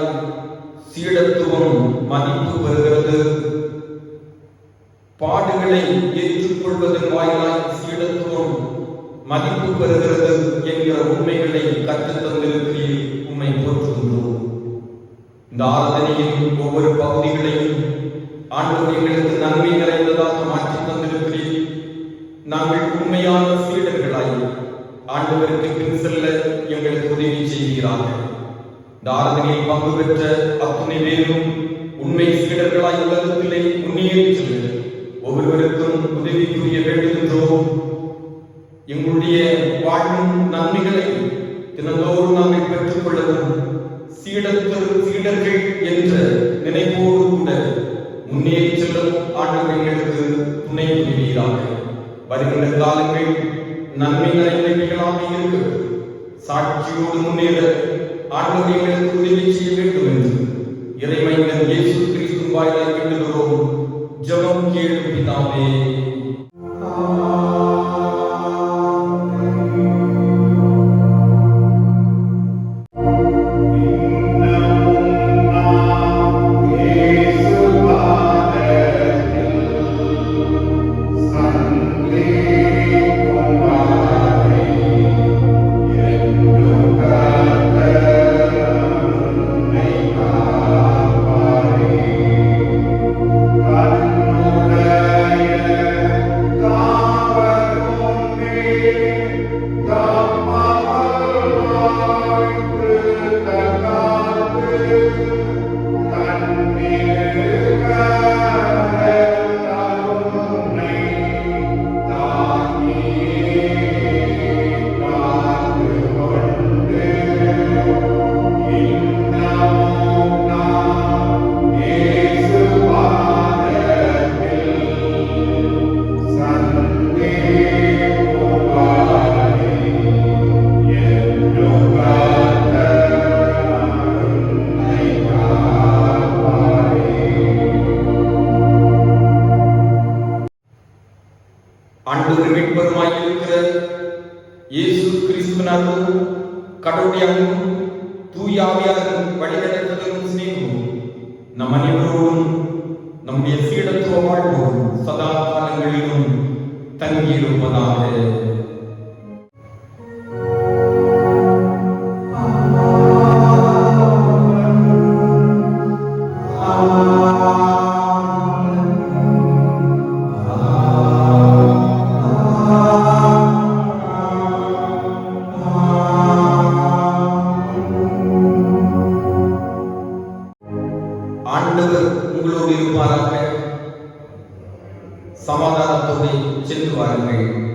சீடத்துவம் மதிப்பு பெறுகிறது. பாடுகளை ஏற்றுக்கொள்வதன் வாயிலாக சீடத்துவம் மதிப்பு பெறுகிறது என்கிற உண்மைகளை கற்றுத் தந்திருக்கிறீர். உம்மை போற்றுகின்றோம். இந்த ஆராதனையின் ஒவ்வொரு பகுதிகளையும் ஆண்டவர் எங்களுக்கு நன்மை நிறைந்ததாக மாற்றி தந்திருக்கிறீர். நாங்கள் உண்மையான சீடர்களாய் ஆண்டவருக்கு பின் செல்ல எங்களுக்கு உதவி செய்கிறார்கள். இந்த ஆராதனையில் பங்கு பெற்ற அத்துணை பேரும் உண்மை சீடர்களாய் உலகத்திலே முன்னேறி செல்ல ஒவ்வொருவருக்கும் உதவி புரிய வேண்டுகின்றோம். எங்களுடைய வாழும் நன்மைகளை தினந்தோறும் நாங்கள் பெற்றுக் கொள்ளவும் சீடர்கள் என்ற நினைப்போடு கூட முன்னேறி செல்லும் ஆண்டவர் எங்களுக்கு துணை புரிவீராக. வருகின்ற காலங்கள் நன்மை நிறைந்தவைகளாக இருக்க சாட்சியோடு முன்னேற ஆண்டவர் எங்களுக்கு உதவி செய்ய வேண்டும் என்று இறைமைந்தன் இயேசு கிறிஸ்து வாயிலாக வேண்டுகிறோம். ஜெபம் கேளும் பிதாவே. ஆண்டவர் மீட்பருமாயிருக்கிற இயேசு கிறிஸ்துவின் அருளும் கடவுளுடைய அன்பும் தூய ஆவியாரின் வழிநடத்துதலும் சிநேகமும் நம் அனைவரோடும் நம்முடைய சீடத்துவ வாழ்வோம் சதா காலங்களிலும் தங்கியிருப்பதாக. ஆண்டவர் உங்களோடு இருப்பாராக. சமாதானத்தோடு சென்று வாருங்கள்.